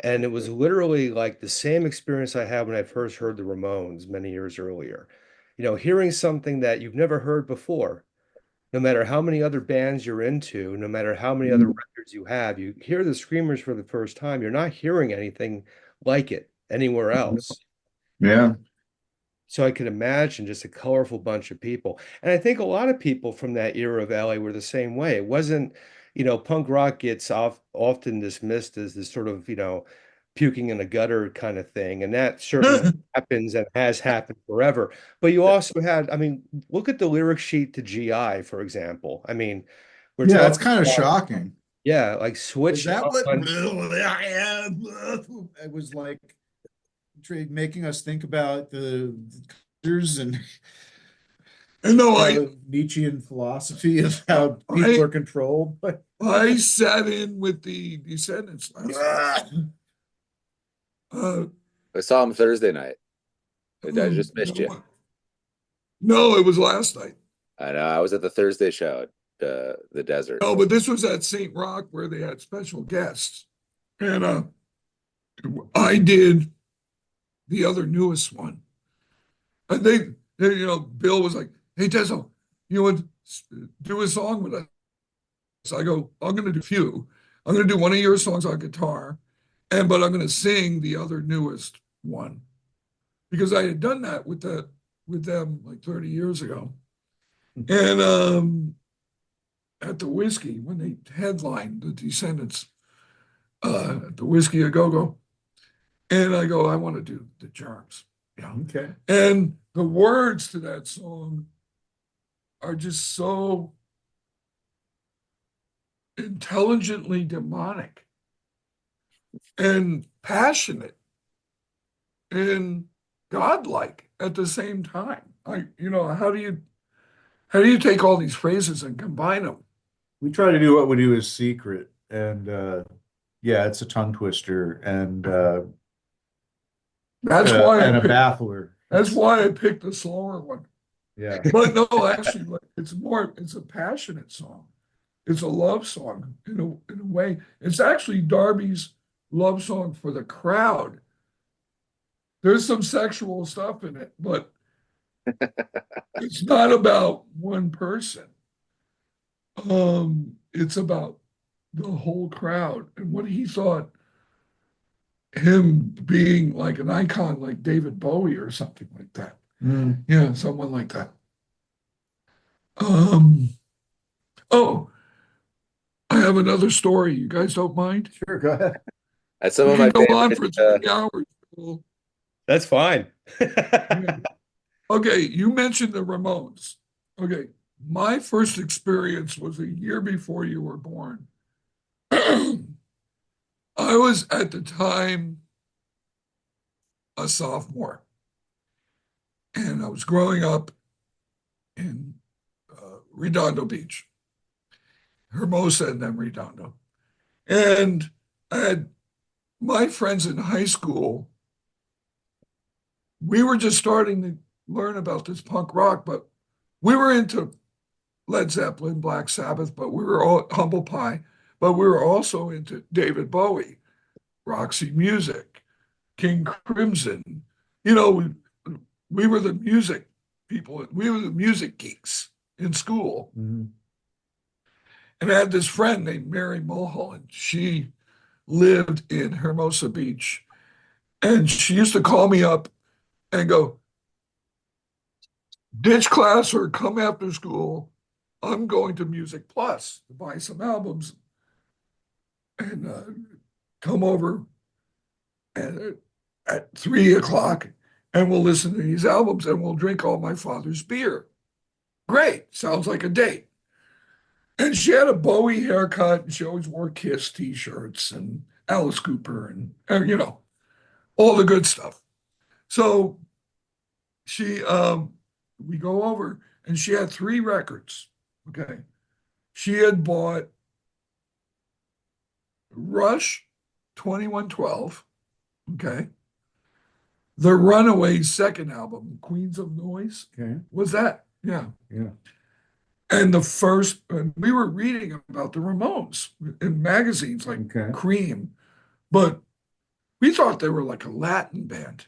And it was literally like the same experience I had when I first heard the Ramones many years earlier. Hearing something that you've never heard before, no matter how many other bands you're into, no matter how many other records you have, you hear the Screamers for the first time, you're not hearing anything like it anywhere else. Yeah. So I can imagine just a colorful bunch of people. And I think a lot of people from that era of LA were the same way. It wasn't, punk rock gets often dismissed as this sort of, puking in a gutter kind of thing. And that certainly happens and has happened forever. But you also had, I mean, look at the lyric sheet to GI, for example. I mean, we're Yeah, it's talking kind of about, shocking. yeah, like Is switch that what on. it was like making us think about the cultures and No, Nietzschean philosophy of how people are controlled? But I sat in with the Descendants last night. I saw him Thursday night. I just missed you. No, it was last night. I know. I was at the Thursday show at the desert. No, but this was at St. Rock where they had special guests. And I did the other newest one. And Bill was like, "Hey, Tezo, you want to do a song with us?" So I go, "I'm going to do a few. I'm going to do one of your songs on guitar, but I'm going to sing the other newest one." Because I had done that with them like 30 years ago. And at the Whiskey, when they headlined the Descendants at the Whiskey A Go Go, and I go, "I want to do the Germs." Yeah. okay. And the words to that song are just so intelligently demonic and passionate and godlike at the same time. How do you take all these phrases and combine them? We try to do what we do is secret, and yeah, it's a tongue twister That's why and a baffler. that's why I picked the slower one. Yeah. But no, actually, like, it's a passionate song. It's a love song in a way. It's actually Darby's love song for the crowd. There's some sexual stuff in it, but it's not about one person. It's about the whole crowd and what he thought him being like an icon like David Bowie or something like that. Mm. Yeah, someone like that. Um, oh, I have another story. You guys don't mind? Sure, go ahead. That's some We of can my go on favorite. for 3 hours. Joel. That's fine. Yeah. Okay, you mentioned the Ramones. Okay, my first experience was a year before you were born. I was at the time a sophomore, and I was growing up in Redondo Beach, Hermosa, and then Redondo. And I had my friends in high school. We were just starting to learn about this punk rock, but we were into Led Zeppelin, Black Sabbath, but we were all Humble Pie. but we were also into David Bowie, Roxy Music, King Crimson. You know, we were the music people. We were the music geeks in school. Mhm. And I had this friend named Mary Mulholland. She lived in Hermosa Beach. And she used to call me up and go, ditch class or come after school. I'm going to Music Plus to buy some albums and come over and, at 3 o'clock and we'll listen to these albums and we'll drink all my father's beer. Great. Sounds like a date. And she had a Bowie haircut and she always wore Kiss t-shirts and Alice Cooper and you know, all the good stuff. So she we go over and she had 3 records. Okay. She had bought Rush 2112. Okay. The Runaways' second album, Queens of Noise. Okay. Was that? Yeah. Yeah. And the first, we were reading about the Ramones in magazines like Okay. Cream, but we thought they were like a Latin band.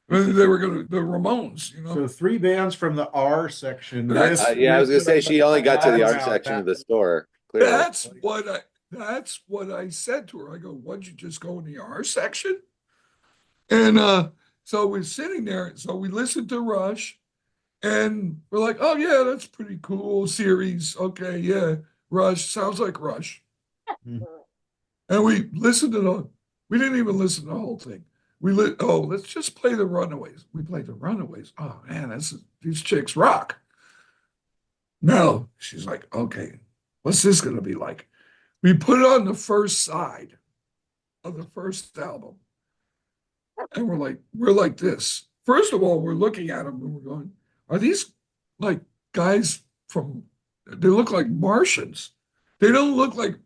They were going to, the Ramones, you know. So 3 bands from the R section. Yeah, I was gonna say she only got to the art section of the store. Clearly. That's what I said to her. I go, why'd you just go in the R section? And so we're sitting there. So we listened to Rush and we're like, oh yeah, that's pretty cool series. Okay, yeah. Rush sounds like Rush. Mhm. And we didn't even listen to the whole thing. Let's just play the Runaways. We played the Runaways. Oh man, these chicks rock. Now she's like, okay, what's this gonna be like? We put it on the first side of the first album. And we're like this. First of all, we're looking at them and we're going, are these like guys they look like Martians. They don't look like,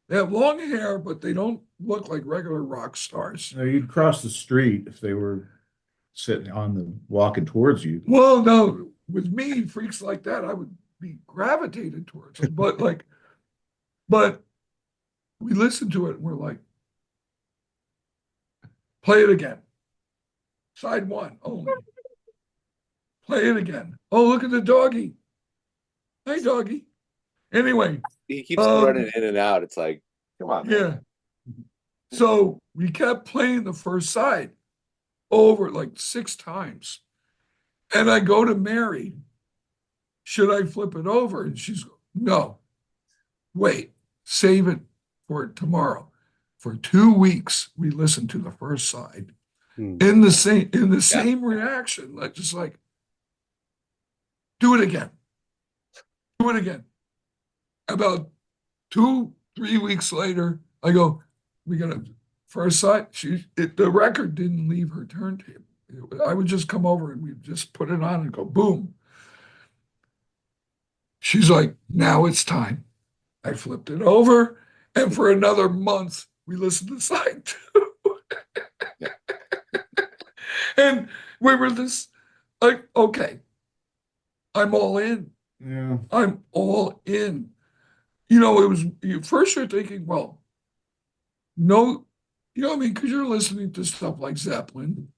they have long hair, but they don't look like regular rock stars. No, you'd cross the street if they were walking towards you. Well, no, with me, freaks like that, I would be gravitated towards them. But we listened to it and we're like, play it again. Side 1 only. Play it again. Oh, look at the doggy. Hey, doggy. Anyway. He keeps running in and out. It's like, come on, man. Yeah. So we kept playing the first side over like 6 times. And I go to Mary, should I flip it over? And she's, no, wait, save it for tomorrow. For 2 weeks, we listened to the first side. In the same reaction, like just like, do it again. Do it again. About 2-3 weeks later, I go, we got a first side. The record didn't leave her turntable. I would just come over and we'd just put it on and go, boom. She's like, now it's time. I flipped it over, and for another month, we listened to side 2. And we were like, okay, I'm all in. Yeah. I'm all in. You know, first you're thinking, well, no, you know what I mean? Because you're listening to stuff like Zeppelin,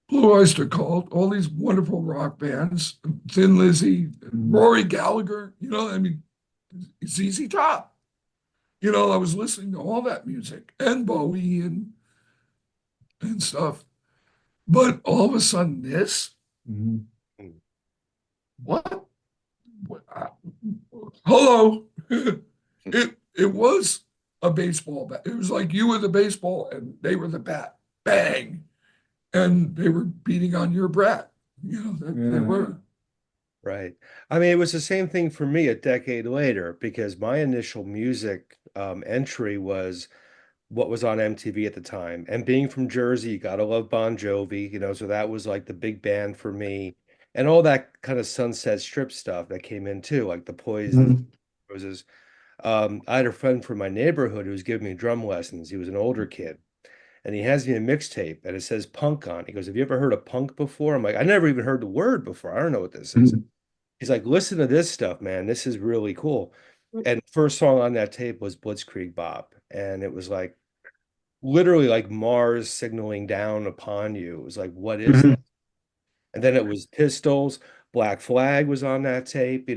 Blue Oyster Cult, all these wonderful rock bands, Thin Lizzy, Rory Gallagher, you know, I mean, ZZ Top. You know, I was listening to all that music and Bowie and stuff. But all of a sudden, this, what? Hello. It was a baseball bat. It was like you were the baseball and they were the bat. Bang. And they were beating on your brat. You know, they were. Right. I mean, it was the same thing for me a decade later because my initial music entry was what was on MTV at the time. And being from Jersey, you gotta love Bon Jovi, you know, so that was like the big band for me. And all that kind of Sunset Strip stuff that came in too, like the Poison, Roses. I had a friend from my neighborhood who was giving me drum lessons. He was an older kid. And he has me a mixtape and it says punk on it. He goes, have you ever heard of punk before? I'm like, I never even heard the word before. I don't know what this is. He's like, listen to this stuff, man. This is really cool. And the first song on that tape was Blitzkrieg Bop, and it was like literally like Mars signaling down upon you. It was like, what is Mhm. that? And then it was Pistols, Black Flag was on that tape,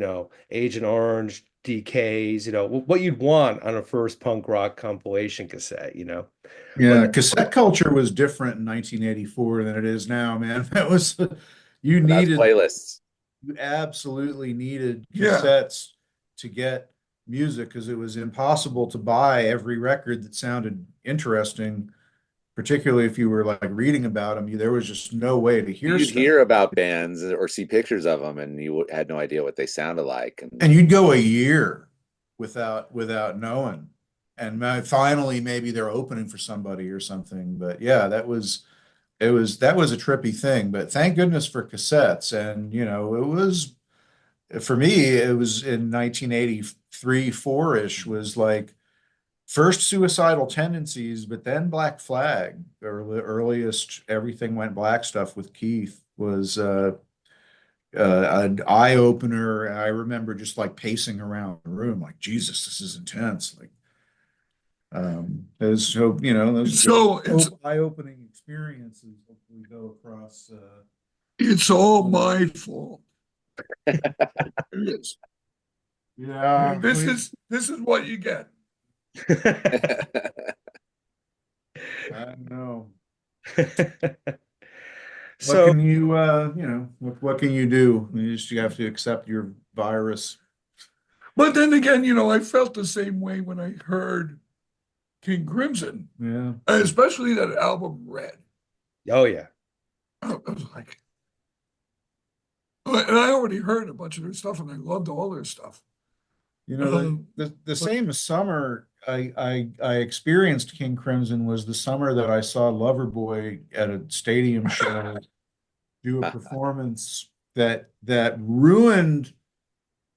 Agent Orange, DKs, what you'd want on a first punk rock compilation cassette. But Yeah, cassette culture was different in 1984 than it is now, man. That was you That's needed playlists. you absolutely needed Yeah. cassettes to get music because it was impossible to buy every record that sounded interesting, particularly if you were like reading about them. There was just no way to hear You'd stuff. hear about bands or see pictures of them, and you had no idea what they sounded like. And And you'd go a year without knowing. And finally maybe they're opening for somebody or something. But yeah, that was a trippy thing. But thank goodness for cassettes. And it was for me, it was in 1983, 4-ish was like first Suicidal Tendencies, but then Black Flag, earliest Everything Went Black stuff with Keith was an eye opener. I remember just like pacing around the room, like Jesus, this is intense. Like, those so those So it's eye opening experiences hopefully go across. it's all my fault. It is. Yeah, This is what you get. I don't know. What so can what can you do? You have to accept your virus. But then again, I felt the same way when I heard King Crimson, Yeah. especially that album Red. oh yeah. I was like, and I already heard a bunch of their stuff, and I loved all their stuff. Um, The but same summer I experienced King Crimson was the summer that I saw Loverboy at a stadium show do a performance that ruined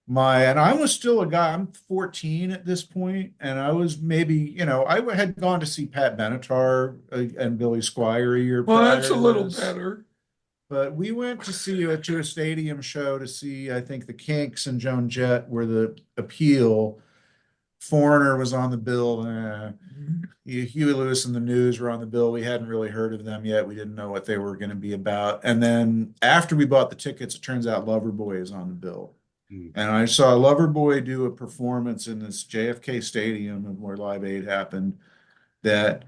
and I was still a guy. I'm 14 at this point, and I was maybe, I had gone to see Pat Benatar and Billy Squier a year well, prior that's a to little this. better. But we went to a stadium show to see, I think, the Kinks and Joan Jett were the appeal. Foreigner was on the bill. Huey Lewis and the News were on the bill. We hadn't really heard of them yet. We didn't know what they were going to be about. And then after we bought the tickets, it turns out Loverboy is on the bill. Mm. And I saw Loverboy do a performance in this JFK Stadium where Live Aid happened that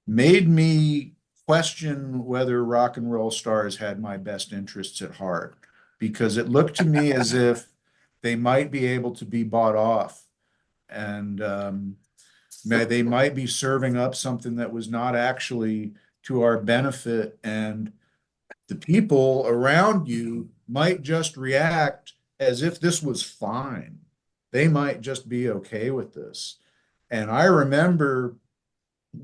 made me question whether rock and roll stars had my best interests at heart because it looked to me as if they might be able to be bought off and they might be serving up something that was not actually to our benefit, and the people around you might just react as if this was fine. They might just be okay with this. And I remember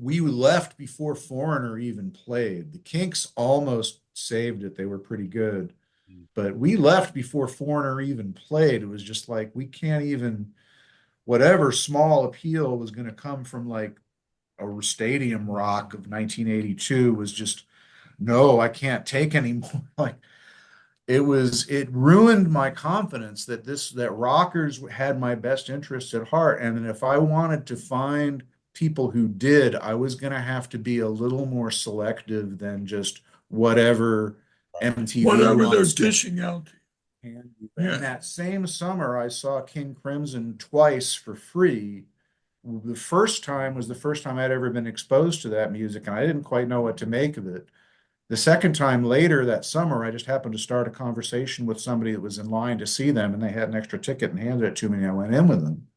we left before Foreigner even played. The Kinks almost saved it. They were pretty good. But we left before Foreigner even played. It was just like, we can't even, whatever small appeal was going to come from like a stadium rock of 1982 was just, no, I can't take anymore. Like, it ruined my confidence that rockers had my best interests at heart. And if I wanted to find people who did, I was going to have to be a little more selective than just whatever MTV Whatever they're wants to dishing out. hand you. Yeah. And that same summer, I saw King Crimson twice for free. The first time was the first time I'd ever been exposed to that music, and I didn't quite know what to make of it. The second time later that summer, I just happened to start a conversation with somebody that was in line to see them, and they had an extra ticket and handed it to me, and I went in with them.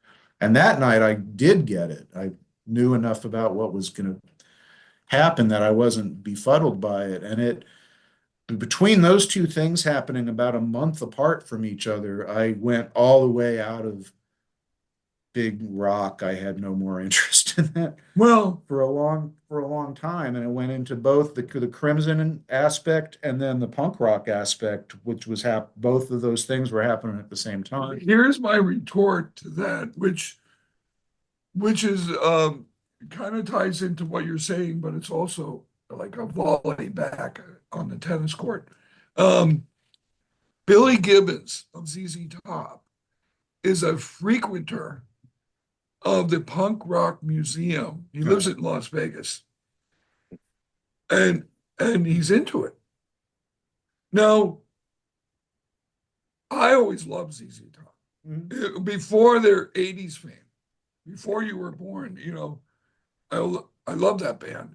And that night I did get it. I knew enough about what was going to happen that I wasn't befuddled by it. And between those two things happening about a month apart from each other, I went all the way out of big rock. I had no more interest in that Well, for a long time, and it went into both the Crimson aspect and then the punk rock aspect, which was both of those things were happening at the same time. here's my retort to that, which is kind of ties into what you're saying, but it's also like a volley back on the tennis court. Billy Gibbons of ZZ Top is a frequenter of the Punk Rock Museum. He lives Oh. in Las Vegas, and he's into it. Now, I always loved ZZ Top. Before their 80s fame, before you were born, I love that band.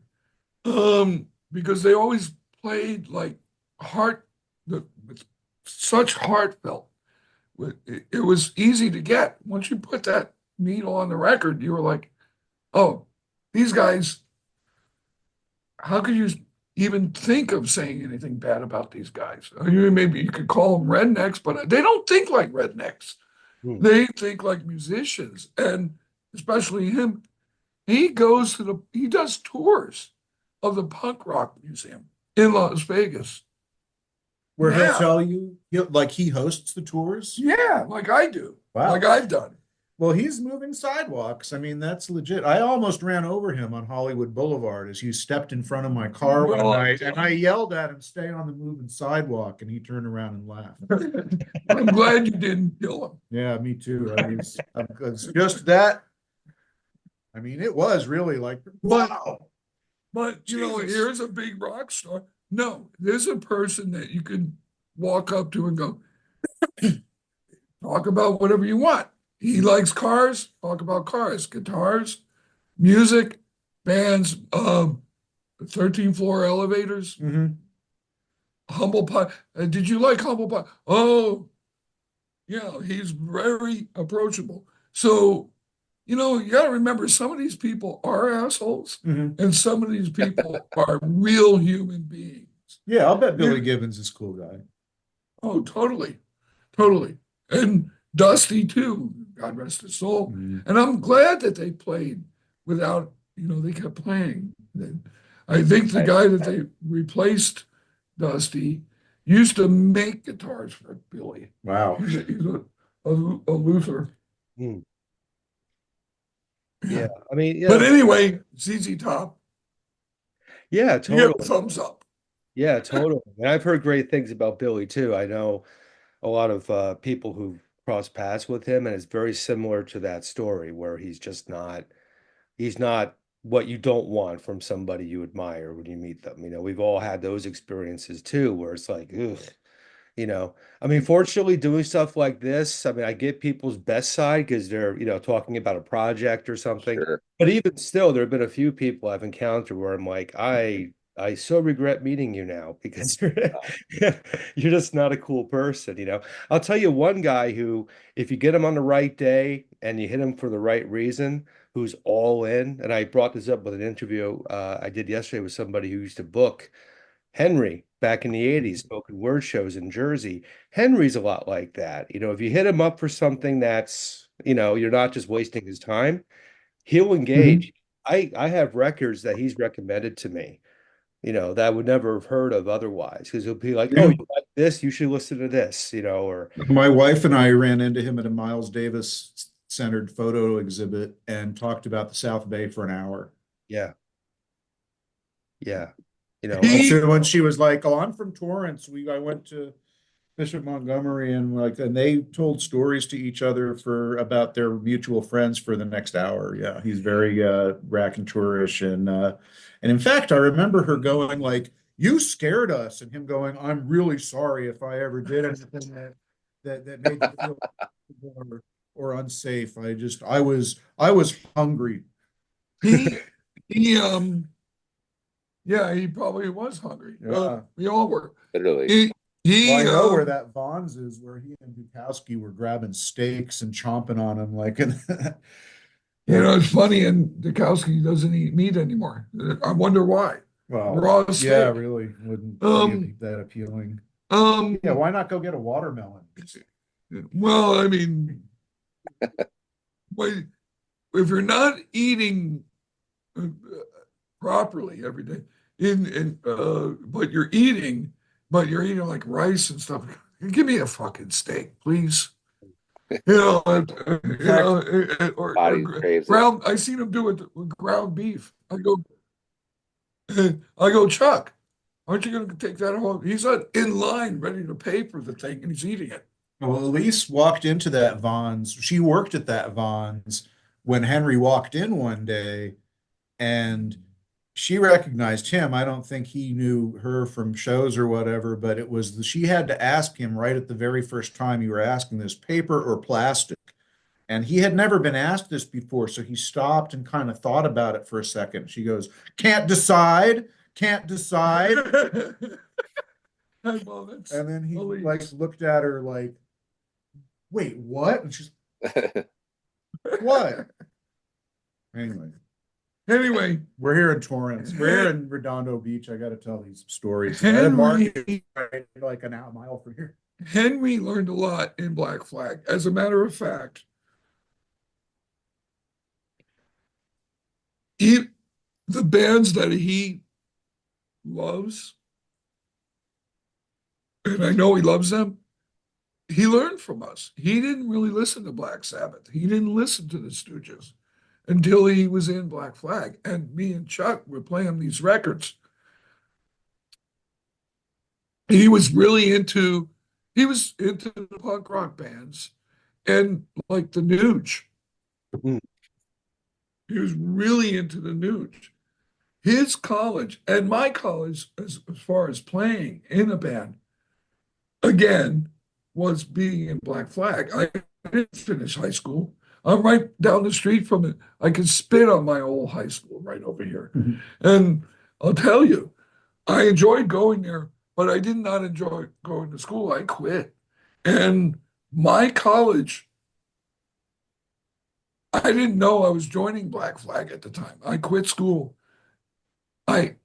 Because they always played like heart with such heartfelt. It was easy to get. Once you put that needle on the record, you were like, oh, these guys, how could you even think of saying anything bad about these guys? I mean, maybe you could call them rednecks, but they don't think like rednecks. Hmm. They think like musicians. And especially him, he does tours of the Punk Rock Museum in Las Vegas. Where he'll Yeah. tell you, like he hosts the tours. Yeah, like I do. Wow. Like I've done. Well, he's moving sidewalks. I mean, that's legit. I almost ran over him on Hollywood Boulevard as he stepped in front of my car one night, and I yelled at him, "Stay on the moving sidewalk," and he turned around and laughed. I'm glad you didn't kill him. Yeah, me too. It's just that. I mean, it was really like, wow. But Jesus. here's a big rock star. No, there's a person that you can walk up to and go, talk about whatever you want. He likes cars, talk about cars, guitars, music, bands, 13th floor elevators, Humble Pie. Did you like Humble Pie? Oh, yeah, he's very approachable. So, you got to remember some of these people are assholes and some of these people are real human beings. Yeah, I'll bet Billy Gibbons is a cool guy. Oh, totally. Totally. And Dusty too, God rest his soul. And I'm glad that they played without, they kept playing. I think the guy that they replaced Dusty used to make guitars for Billy. Wow. He's a Luther. Hmm. Yeah, I mean, yeah, But anyway, ZZ Top, yeah, you totally. get a thumbs up. Yeah, totally. And I've heard great things about Billy too. I know a lot of people who've crossed paths with him, and it's very similar to that story where he's not what you don't want from somebody you admire when you meet them. We've all had those experiences too, where it's like, ugh, I mean, fortunately, doing stuff like this, I mean, I get people's best side because they're, talking about a project or something. Sure. But even still, there have been a few people I've encountered where I'm like, I so regret meeting you now because you're just not a cool person. I'll tell you one guy who, if you get him on the right day and you hit him for the right reason, who's all in. And I brought this up with an interview I did yesterday with somebody who used to book Henry back in the 80s, spoken word shows in Jersey. Henry's a lot like that. If you hit him up for something that's, you're not just wasting his time, he'll engage. I have records that he's recommended to me, that I would never have heard of otherwise. Because he'll be like, oh, you like this? You should listen to this, or My wife and I ran into him at a Miles Davis centered photo exhibit and talked about the South Bay for an hour. yeah. Yeah. When she was like, "Oh, I'm from Torrance. I went to Bishop Montgomery," and they told stories to each other about their mutual friends for the next hour. Yeah, he's very raconteurs, and in fact, I remember her going like, "You scared us," and him going, "I'm really sorry if I ever did anything that made you feel or unsafe. I was hungry." Yeah, he probably was hungry. Yeah. We all were. Literally. Well, I know where that Vons is, where he and Bukowski were grabbing steaks and chomping on them it's funny, and Dukowski doesn't eat meat anymore. I wonder why. Well, Raw steak. yeah, really wouldn't be that appealing. Yeah, why not go get a watermelon? Well, I mean, if you're not eating properly every day, but you're eating like rice and stuff. Give me a fucking steak, please. Or ground. I seen him do it with ground beef. I go, Chuck, aren't you going to take that home? He's in line, ready to pay for the thing, and he's eating it. Well, Elise walked into that Vons. She worked at that Vons when Henry walked in one day and she recognized him. I don't think he knew her from shows or whatever, but she had to ask him right at the very first time, you were asking this, paper or plastic? And he had never been asked this before, so he stopped and kind of thought about it for a second. She goes, "Can't decide, can't decide." Well, And then he hilarious. like looked at her like, "Wait, what?" And she's, "What?" Anyway, we're here in Torrance. We're here in Redondo Beach. I got to tell these stories. Henry, Like a mile from here. Henry learned a lot in Black Flag. As a matter of fact, the bands that he loves, and I know he loves them, he learned from us. He didn't really listen to Black Sabbath. He didn't listen to the Stooges until he was in Black Flag. And me and Chuck were playing these records. He was into the punk rock bands and like the Nuge. Mm. He was really into the Nuge. His college and my college, as far as playing in a band, again, was being in Black Flag. I didn't finish high school. I'm right down the street from it. I can spit on my old high school right over here. Mhm. And I'll tell you, I enjoyed going there, but I did not enjoy going to school. I quit. And my college, I didn't know I was joining Black Flag at the time. I quit school. I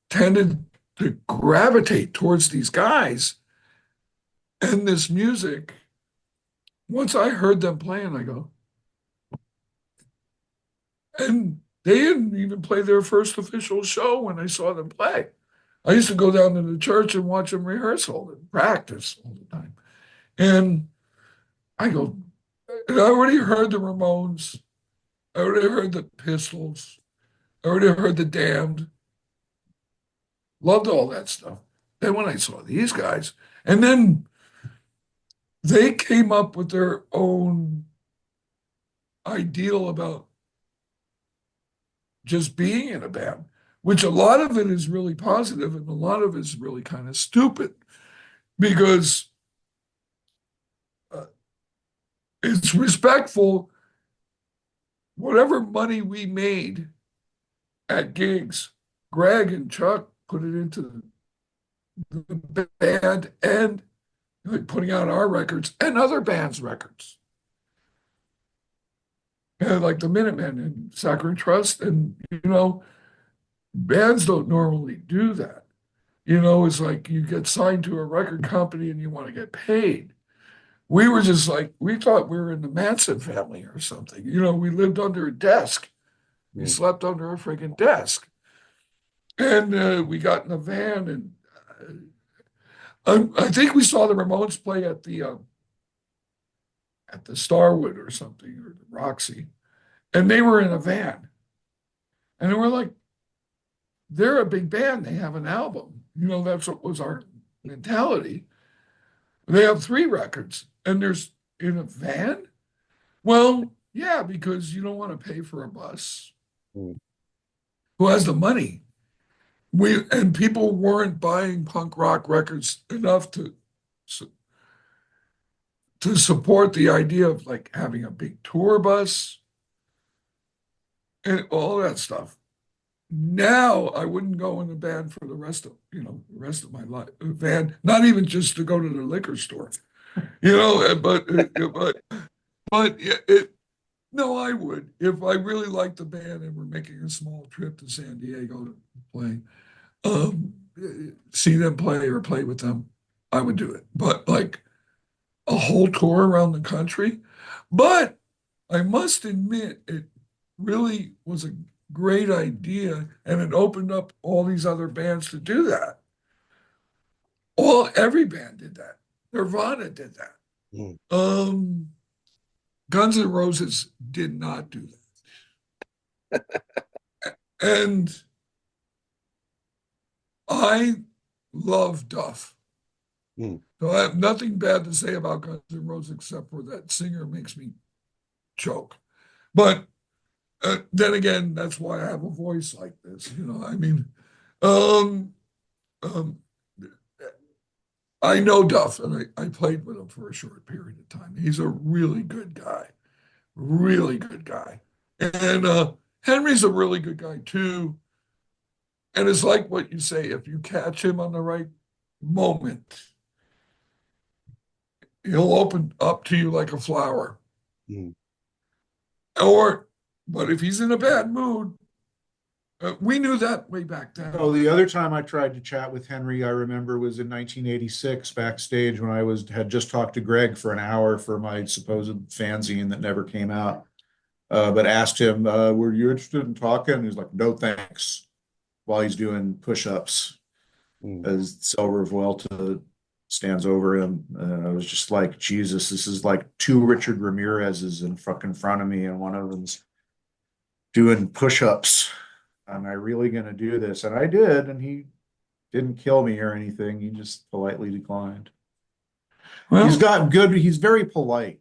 tended to gravitate towards these guys and this music. Once I heard them playing, I go, and they didn't even play their first official show when I saw them play. I used to go down to the church and watch them rehearsal and practice all the time. And I go, and I already heard the Ramones. I already heard the Pistols. I already heard the Damned. Loved all that stuff. Then when I saw these guys, and then they came up with their own ideal about just being in a band, which a lot of it is really positive and a lot of it is really kind of stupid because it's respectful. Whatever money we made at gigs, Greg and Chuck put it into the band and like putting out our records and other bands' records. And like the Minutemen and Saccharine Trust. And, bands don't normally do that. It's like you get signed to a record company and you want to get paid. We were just like, we thought we were in the Manson family or something. We lived under a desk. We slept under a freaking desk. And we got in a van and I think we saw the Ramones play at the Starwood or something, or the Roxy, and they were in a van. And we're like, they're a big band. They have an album. That's what was our mentality. They have 3 records, and there's in a van. Well, yeah, because you don't want to pay for a bus. Mm. Who has the money? And people weren't buying punk rock records enough to support the idea of like having a big tour bus and all that stuff. Now I wouldn't go in a band for the rest of my life. A band, not even just to go to the liquor store, but no, I would if I really liked the band and we're making a small trip to San Diego to play, see them play or play with them. I would do it, but like a whole tour around the country. But I must admit, it really was a great idea, and it opened up all these other bands to do that. Every band did that. Nirvana did that. Mm. Guns N' Roses did not do that. And I love Duff. Mm. So I have nothing bad to say about Guns N' Roses except for that singer makes me choke. But Then again, that's why I have a voice like this. I mean, um, um, I know Duff, and I played with him for a short period of time. He's a really good guy. And Henry's a really good guy too. And it's like what you say, if you catch him on the right moment, he'll open up to you like a flower. Mm. But if he's in a bad mood, we knew that way back then. Oh, the other time I tried to chat with Henry, I remember was in 1986 backstage when had just talked to Greg for an hour for my supposed fanzine that never came out. But asked him, were you interested in talking? He's like, no, thanks, while he's doing push-ups as Silver Vuelta stands over him. I was just like, Jesus, this is like two Richard Ramirez's in fucking front of me, and one of them's doing push-ups. Am I really going to do this? And I did, and he didn't kill me or anything. He just politely declined. Well, he's very polite.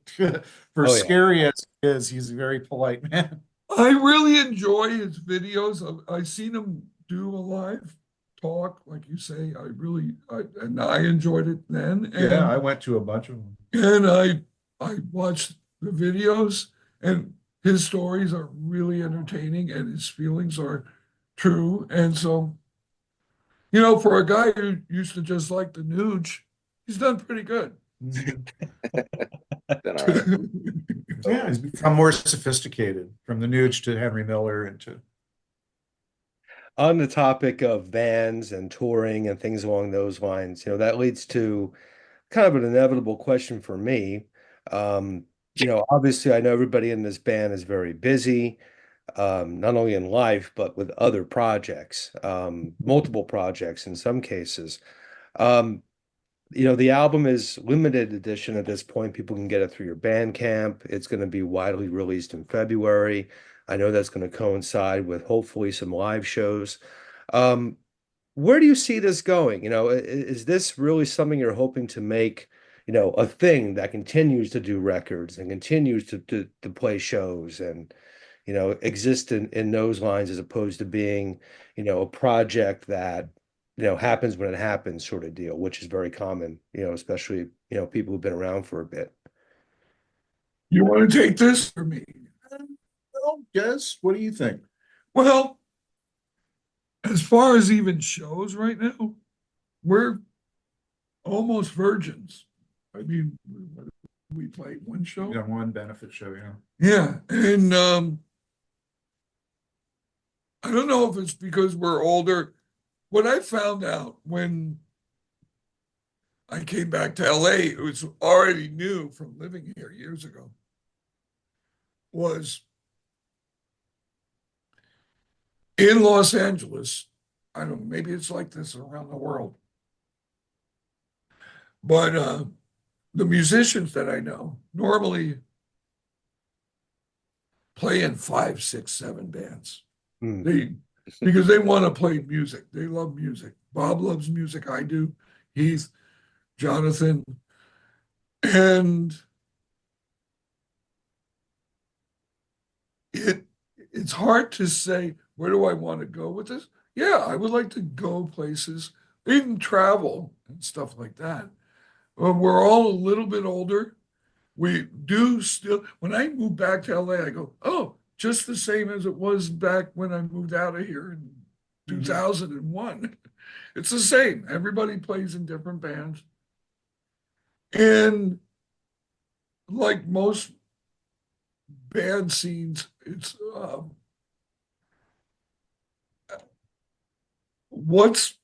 For scary as he is, he's a very polite man. I really enjoy his videos. I've seen him do a live talk, like you say. And I enjoyed it then. And, yeah, I went to a bunch of them. And I watched the videos, and his stories are really entertaining, and his feelings are true. And so, for a guy who used to just like the Nuge, he's done pretty good. Yeah, he's become more sophisticated from the Nuge to Henry Miller and to. On the topic of bands and touring and things along those lines, that leads to kind of an inevitable question for me. Obviously I know everybody in this band is very busy, not only in life, but with other projects, multiple projects in some cases. The album is limited edition at this point. People can get it through your Bandcamp. It's going to be widely released in February. I know that's going to coincide with hopefully some live shows. Where do you see this going? Is this really something you're hoping to make, a thing that continues to do records and continues to play shows and, exist in those lines as opposed to being, a project that happens when it happens sort of deal, which is very common, especially, people who've been around for a bit. You want to take this for me? Well, Dez, what do you think? Well, as far as even shows right now, we're almost virgins. I mean, we played one show. Yeah, one benefit show, yeah. Yeah, and I don't know if it's because we're older. What I found out when I came back to LA, it was already new from living here years ago, was in Los Angeles. I don't know, maybe it's like this around the world. But the musicians that I know normally play in 5, 6, 7 bands. Because they want to play music. They love music. Bob loves music. I do. Heath, Jonathan. And it's hard to say, where do I want to go with this? Yeah, I would like to go places, even travel and stuff like that. We're all a little bit older. We do still, when I moved back to LA, I go, oh, just the same as it was back when I moved out of here in 2001. It's the same. Everybody plays in different bands. And like most band scenes, it's what's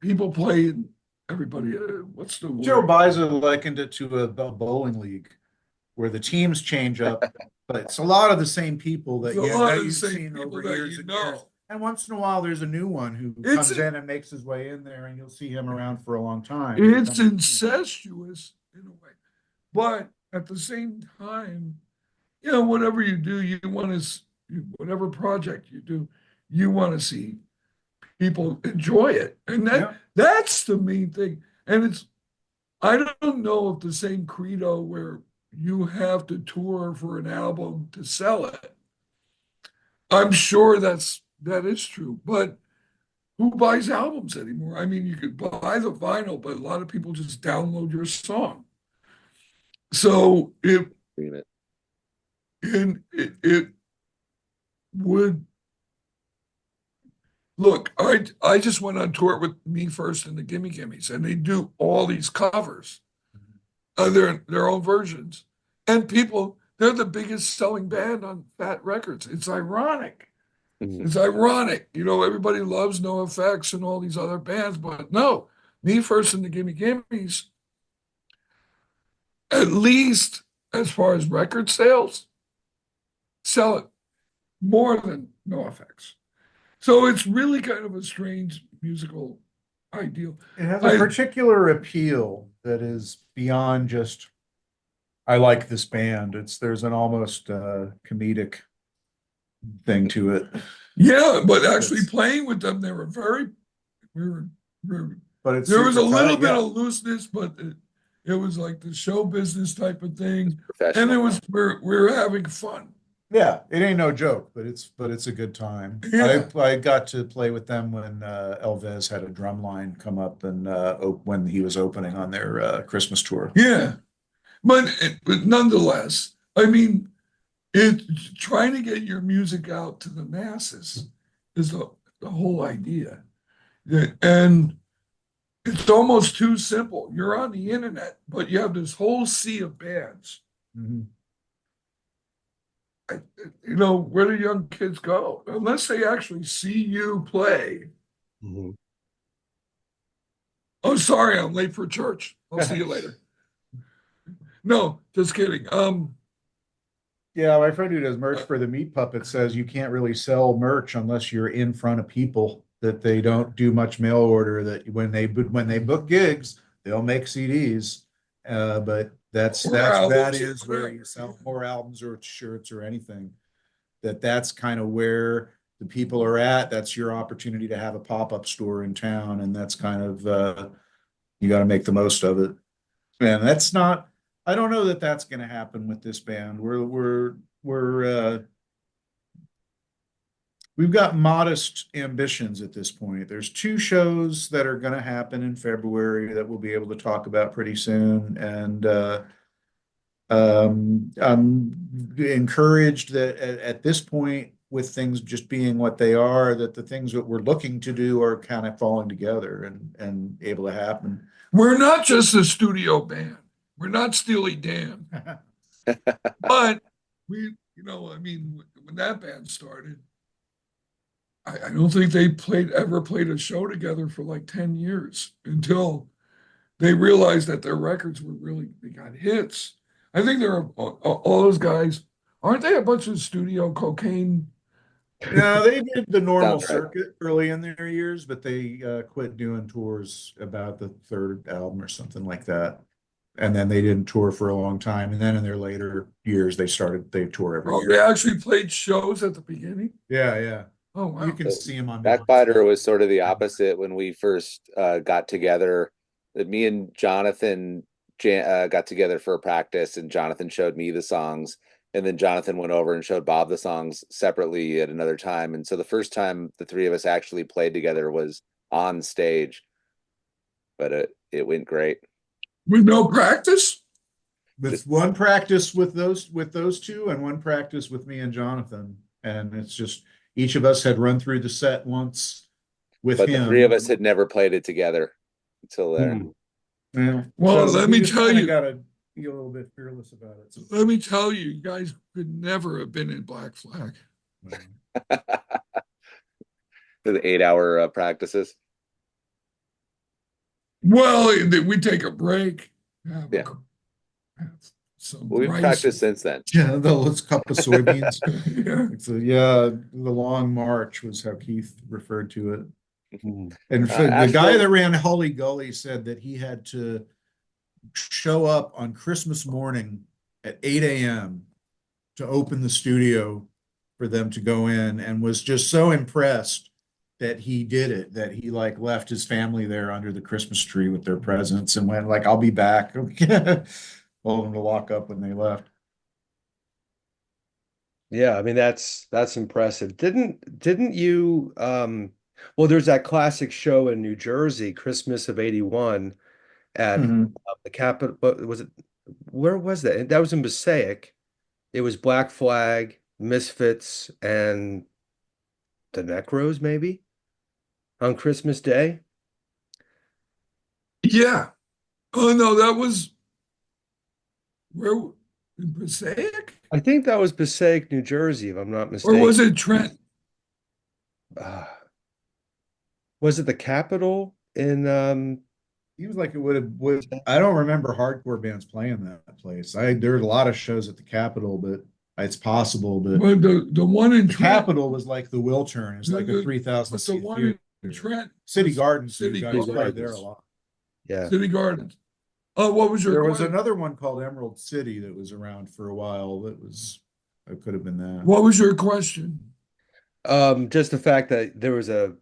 people play in everybody. What's the word? Joe Baiza likened it to a bowling league where the teams change up, but it's a lot of the same people that you've seen over years and years. And once in a while, there's a new one who comes in and makes his way in there, and you'll see him around for a long time. It's incestuous in a way, but at the same time, whatever you do, you want to, whatever project you do, you want to see people enjoy it, and that's the main thing. And I don't know if the same credo where you have to tour for an album to sell it. I'm sure that is true, but who buys albums anymore? I mean, you could buy the vinyl, but a lot of people just download your song. So it would look. I just went on tour with Me First and the Gimme Gimmes, and they do all these covers, their own versions, and they're the biggest selling band on Fat Records. It's ironic. It's ironic, everybody loves NoFX and all these other bands, but no, Me First and the Gimme Gimmes, at least as far as record sales, sell it more than NoFX. So it's really kind of a strange musical ideal. It has a particular appeal that is beyond just, I like this band. There's an almost comedic thing to it. Yeah, but actually playing with them, there was a little bit of looseness, but it was like the show business type of thing, and we're having fun. Yeah, it ain't no joke, but it's a good time. Yeah. I got to play with them when Elvis had a drum line come up and when he was opening on their Christmas tour. Yeah, but nonetheless, I mean, it's trying to get your music out to the masses is the whole idea. And it's almost too simple. You're on the internet, but you have this whole sea of bands. Where do young kids go? Unless they actually see you play. Oh, sorry, I'm late for church. I'll see you later. No, just kidding. Yeah, my friend who does merch for the Meat Puppet says you can't really sell merch unless you're in front of people, that they don't do much mail order, that when they book gigs, they'll make CDs. But that is where you sell more albums or shirts or anything. That's kind of where the people are at. That's your opportunity to have a pop-up store in town, and that's kind of you got to make the most of it. And that's not. I don't know that that's going to happen with this band. We've got modest ambitions at this point. There's 2 shows that are going to happen in February that we'll be able to talk about pretty soon, and I'm encouraged that at this point, with things just being what they are, that the things that we're looking to do are kind of falling together and able to happen. We're not just a studio band. We're not Steely Dan. But when that band started, I don't think they ever played a show together for like 10 years until they realized that their records they got hits. I think they're all those guys, aren't they a bunch of studio cocaine? No, they did the normal circuit early in their years, but they quit doing tours about the 3rd album or something like that. And then they didn't tour for a long time. And then in their later years, they tour every year. They actually played shows at the beginning? Yeah. Oh, wow. You can see them on Backbiter was sort of the opposite when we first got together. Me and Jonathan got together for a practice, and Jonathan showed me the songs. And then Jonathan went over and showed Bob the songs separately at another time. And so the first time the 3 of us actually played together was on stage. But it went great. With no practice? With one practice with those 2 and one practice with me and Jonathan. And it's just each of us had run through the set once with him. But the 3 of us had never played it together until then. Yeah. Well, let me tell you. Gotta be a little bit fearless about it. Let me tell you, you guys could never have been in Black Flag. The 8-hour practices. Well, we take a break. Yeah. We've rice. Practiced since then. Yeah, those cup of soybeans. Yeah. The long march was how Keith referred to it. Mm-hmm. And the guy that ran Hully Gully said that he had to show up on Christmas morning at 8 a.m. to open the studio for them to go in, and was just so impressed that he did it, that he left his family there under the Christmas tree with their presents and went I'll be back. told them to lock up when they left. Yeah, I mean that's impressive. Didn't you well there's that classic show in New Jersey, Christmas of '81 at Mhm. the Capitol, what was it? Where was that? That was in Passaic. It was Black Flag, Misfits, and the Necros maybe on Christmas Day. Yeah. Oh no, that was where in Passaic? I think that was Passaic, New Jersey, if I'm not Or mistaken. was it Trent? Uh, was it the Capitol in Seems like it would. I don't remember hardcore bands playing that place. There's a lot of shows at the Capitol, but it's possible. But But the one in the Trent, Capitol was like the Wiltern. It's like a 3,000 but the seat one theater. in Trent City was Gardens, you City guys played there a Gardens. lot. yeah. City Gardens. Oh, what was your There was question? another one called Emerald City that was around for a while. It could have been that. What was your question? Just the fact that there was a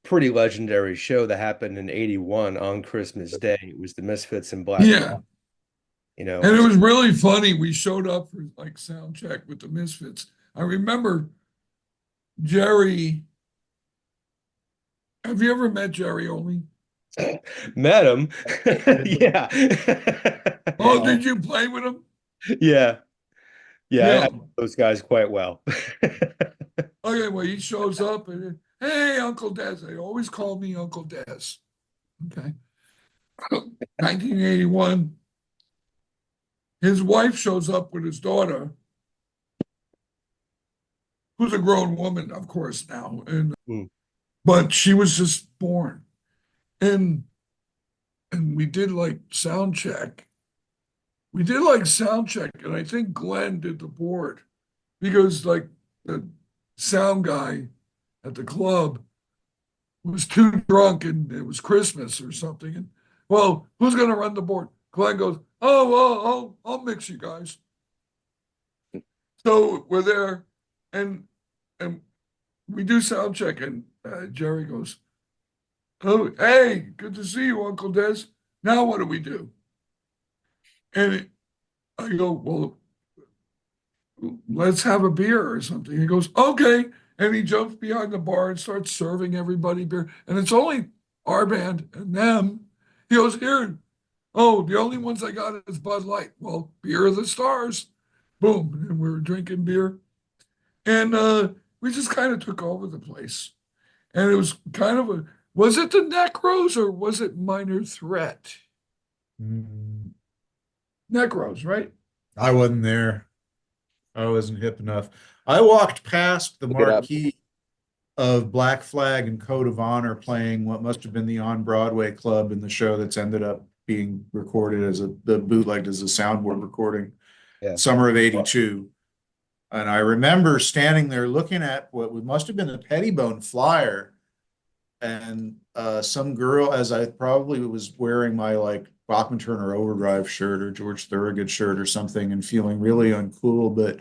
pretty legendary show that happened in '81 on Christmas Day. It was the Misfits and Black Flag, Yeah. you know. And it was really funny. We showed up for like sound check with the Misfits. I remember Jerry. Have you ever met Jerry Only? Met him. Yeah. Oh, Yeah. did you play with him? Yeah. Yeah, I Yeah. know those guys quite well. Okay, well, he shows up and hey, Uncle Dez. They always call me Uncle Dez. Okay. 1981. His wife shows up with his daughter, who's a grown woman, of course, now, and Mm. but she was just born. And we did like sound check. We did like sound check, and I think Glenn did the board because like the sound guy at the club was too drunk and it was Christmas or something. And well, who's gonna run the board? Glenn goes, oh well, I'll mix you guys. So we're there, and and we do sound check, and Jerry goes, oh hey, good to see you, Uncle Des. Now what do we do? And I go, well, let's have a beer or something. He goes, okay. And he jumps behind the bar and starts serving everybody beer. And it's only our band and them. He goes, here, oh, the only ones I got is Bud Light. Well, beer of the stars. Boom. And we were drinking beer. And we just kind of took over the place. And it was kind of was it the Necros or was it Minor Threat? Mm, Necros, right? I wasn't there. I wasn't hip enough. I walked past the Look it up. marquee of Black Flag and Code of Honor playing what must have been the on Broadway club in the show that's ended up being recorded as the bootlegged as a soundboard recording, Yeah. summer of '82. And I remember standing there looking at what must have been a Pettibone flyer, and some girl, as I probably was wearing my like Bachman Turner Overdrive shirt or George Thorogood shirt or something, and feeling really uncool, but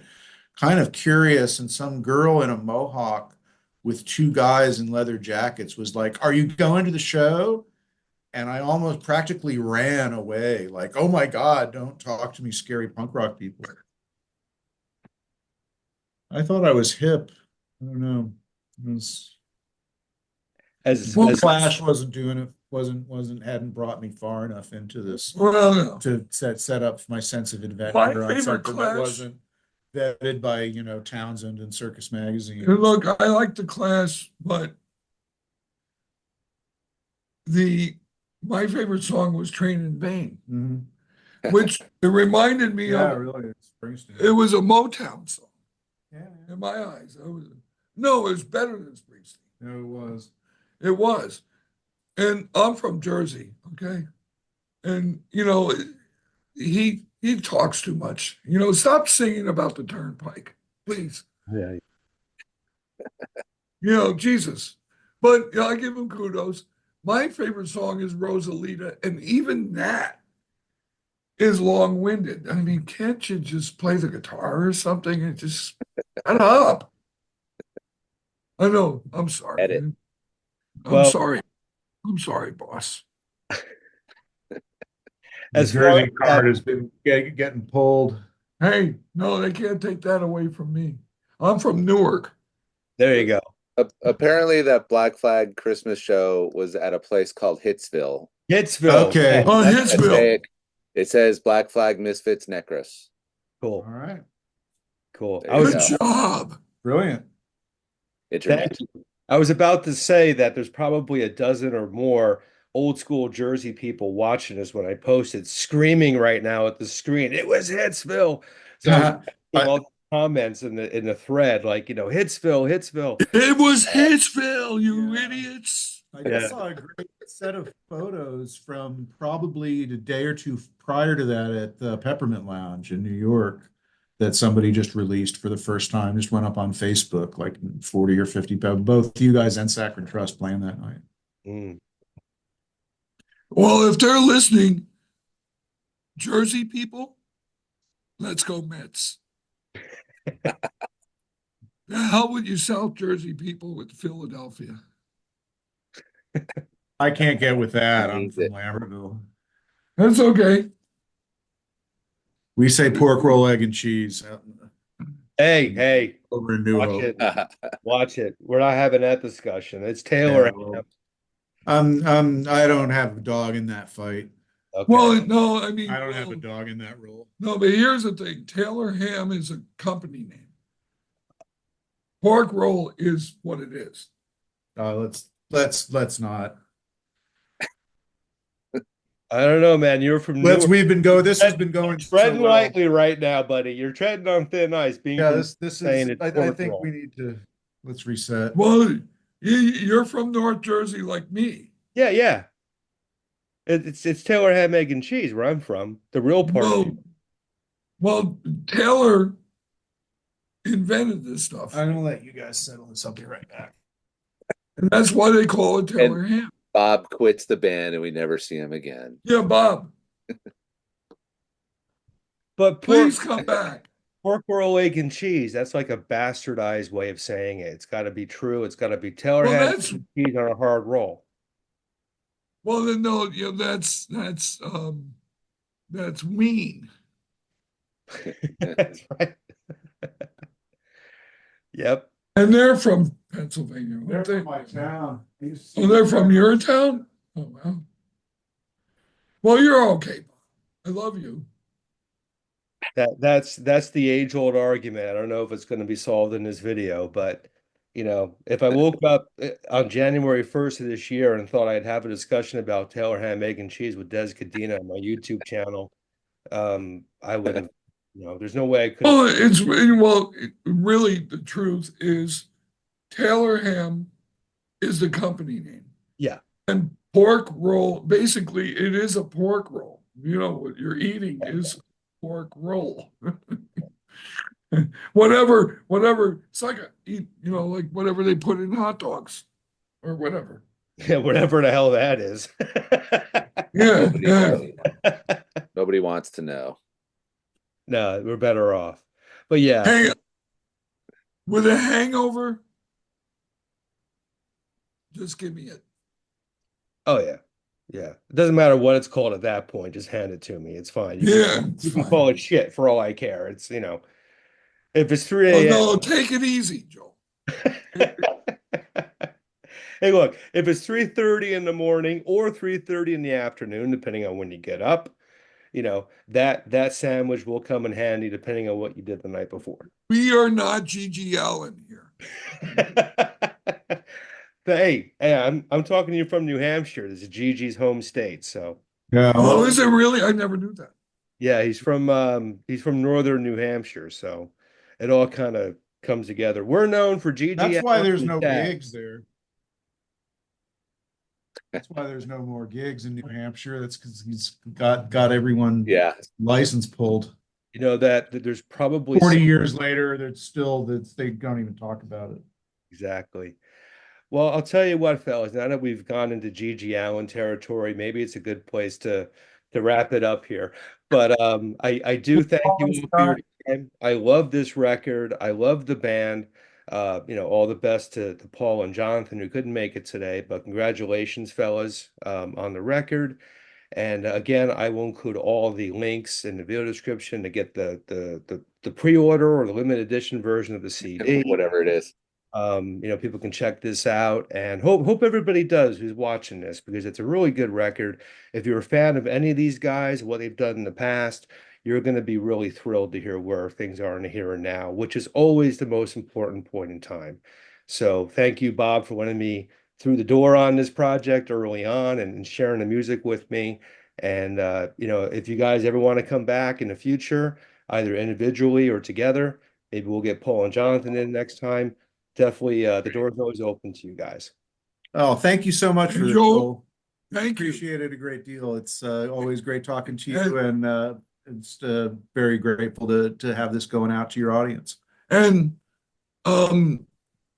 kind of curious. And some girl in a mohawk with two guys in leather jackets was like, "Are you going to the show?" And I almost practically ran away, like, "Oh my God, don't talk to me, scary punk rock people." I thought I was hip. I don't know. It was Well, Clash wasn't doing it, wasn't hadn't brought me far enough into this well, no. to set up my sense of My adventure on favorite something that Clash. wasn't vetted by, Townsend and Circus Magazine. And look, I like the Clash, but the my favorite song was Train in Vain, Mhm. which it reminded me Yeah, of. really, it's Springsteen. It was a Motown song Yeah, in my eyes. No, it was better than Springsteen. no, it was. It was. And I'm from Jersey, okay? And he talks too much. Stop singing about the turnpike, please. Yeah. Jesus. But I give him kudos. My favorite song is Rosalita, and even that is long-winded. I mean, can't you just play the guitar or something and just shut up? I know. I'm sorry. Edit. I'm Well, sorry. I'm sorry, boss. The As far Jersey as card has been getting pulled. Hey, no, they can't take that away from me. I'm from Newark. there you go. Apparently, that Black Flag Christmas show was at a place called Hitsville. Hitsville. Okay. Oh, That's Hitsville. It says Black Flag Misfits Necros. All cool. right. Cool. There I you was Good go. job. Brilliant. Internet. thank you. I was about to say that there's probably a dozen or more old school Jersey people watching this when I posted, screaming right now at the screen. It was Hitsville. So I was seeing I, all the comments in the thread, like, Hitsville, Hitsville. It was Hitsville, you Yeah. idiots. I Yeah. just saw a great set of photos from probably a day or two prior to that at the Peppermint Lounge in New York that somebody just released for the first time. Just went up on Facebook, like 40 or 50 people, both you guys and Sacred Trust playing that night. Mm. Well, if they're listening, Jersey people, let's go Mets. The hell with you South Jersey people with Philadelphia. I can't get with that. I'm Needs from it. Lambertville. That's okay. We say pork roll, egg, and cheese Hey, over in New watch Hope. it. Watch it. We're not having that discussion. It's Yeah, Taylor. well, I don't have a dog in that fight. Okay. Well, no, I mean, I don't have a dog in that role. no, but here's the thing. Taylor Ham is a company name. Pork roll is what it is. Let's not. I don't know, man. You're from Let's Newark. this has been going so Treading well. lightly right now, buddy. You're treading on thin ice. Being Yeah, from this saying is it's I pork think roll. we need to let's reset. Well, you're from North Jersey like me. Yeah, yeah. It's Taylor ham, egg, and cheese where I'm from. The real part of it. Well, Taylor invented this stuff. I'm gonna let you guys settle this. I'll be right back. And that's why they call it Taylor Ham. Bob quits the band and we never see him again. Yeah, Bob, But please come back. pork roll, egg, and cheese. That's like a bastardized way of saying it. It's got to be true. It's got to be Taylor Well, ham, that's egg, and cheese on a hard roll. well then no, that's mean. That's right. Yep. And they're from Pennsylvania. They're aren't they? from my town. Oh, they're from your town? Oh well. Well, you're okay, Bob. I love you. That's the age-old argument. I don't know if it's going to be solved in this video, but if I woke up on January 1st of this year and thought I'd have a discussion about Taylor ham, egg, and cheese with Dez Cadena on my YouTube channel, I wouldn't, there's no way I could. Well, really, the truth is Taylor Ham is the company name. Yeah. And pork roll, basically, it is a pork roll. What you're eating is pork roll. whatever. It's like like whatever they put in hot dogs or whatever. Yeah, whatever the hell that is. Yeah, Nobody wants to know. No, we're better off. But yeah. Hey, with a hangover, just give me it. Oh yeah. Yeah. It doesn't matter what it's called at that point. Just hand it to me. It's fine. You can call it shit for all I care. It's, if it's 3 a.m. Oh, no, take it easy, Joel. Hey, look, if it's 3:30 in the morning or 3:30 in the afternoon, depending on when you get up, that sandwich will come in handy depending on what you did the night before. We are not Gigi Allen here. Hey, I'm talking to you from New Hampshire. This is Gigi's home state, so Yeah. Oh, is it really? I never knew that. yeah, he's from northern New Hampshire, so it all kind of comes together. We're known for Gigi. That's why there's no Dad. gigs there. That's why there's no more gigs in New Hampshire. That's because he's got everyone license pulled. That there's probably 40 years later, they don't even talk about it. Exactly. Well, I'll tell you what, fellas, now that we've gone into Gigi Allen territory, maybe it's a good place to wrap it up here. But I do thank you all for your time. I love this record. I love the band. All the best to Paul and Jonathan who couldn't make it today, but congratulations, fellas, on the record. And again, I will include all the links in the video description to get the pre-order or the limited edition version of the CD. Whatever it is. People can check this out, and hope everybody does who's watching this, because it's a really good record. If you're a fan of any of these guys, what they've done in the past, you're going to be really thrilled to hear where things are in the here and now, which is always the most important point in time. So thank you, Bob, for letting me through the door on this project early on and sharing the music with me. And if you guys ever want to come back in the future, either individually or together, maybe we'll get Paul and Jonathan in next time. Definitely, the door is always open to you guys. Oh, thank you so much for this, Joel, Joel. thank you. Appreciate it a great deal. It's always great talking to you, and it's very grateful to have this going out to your audience. And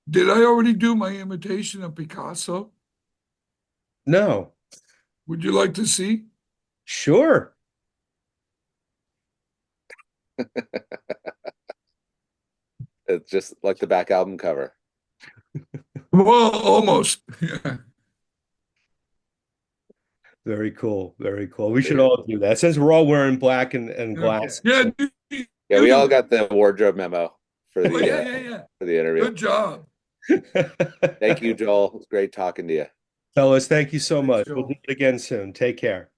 did I already do my imitation of Picasso? No, Would you like to see? sure. It's just like the back album cover. Well, almost. Yeah. Very cool. Very cool. We should all do that since we're all wearing black and glass. Yeah. Yeah, we all got the wardrobe memo for the Yeah. for the interview. Good job. Thank you, Joel. It was great talking to you. Fellas, thank you so Thanks, much. Joel. We'll do it again soon. Take care.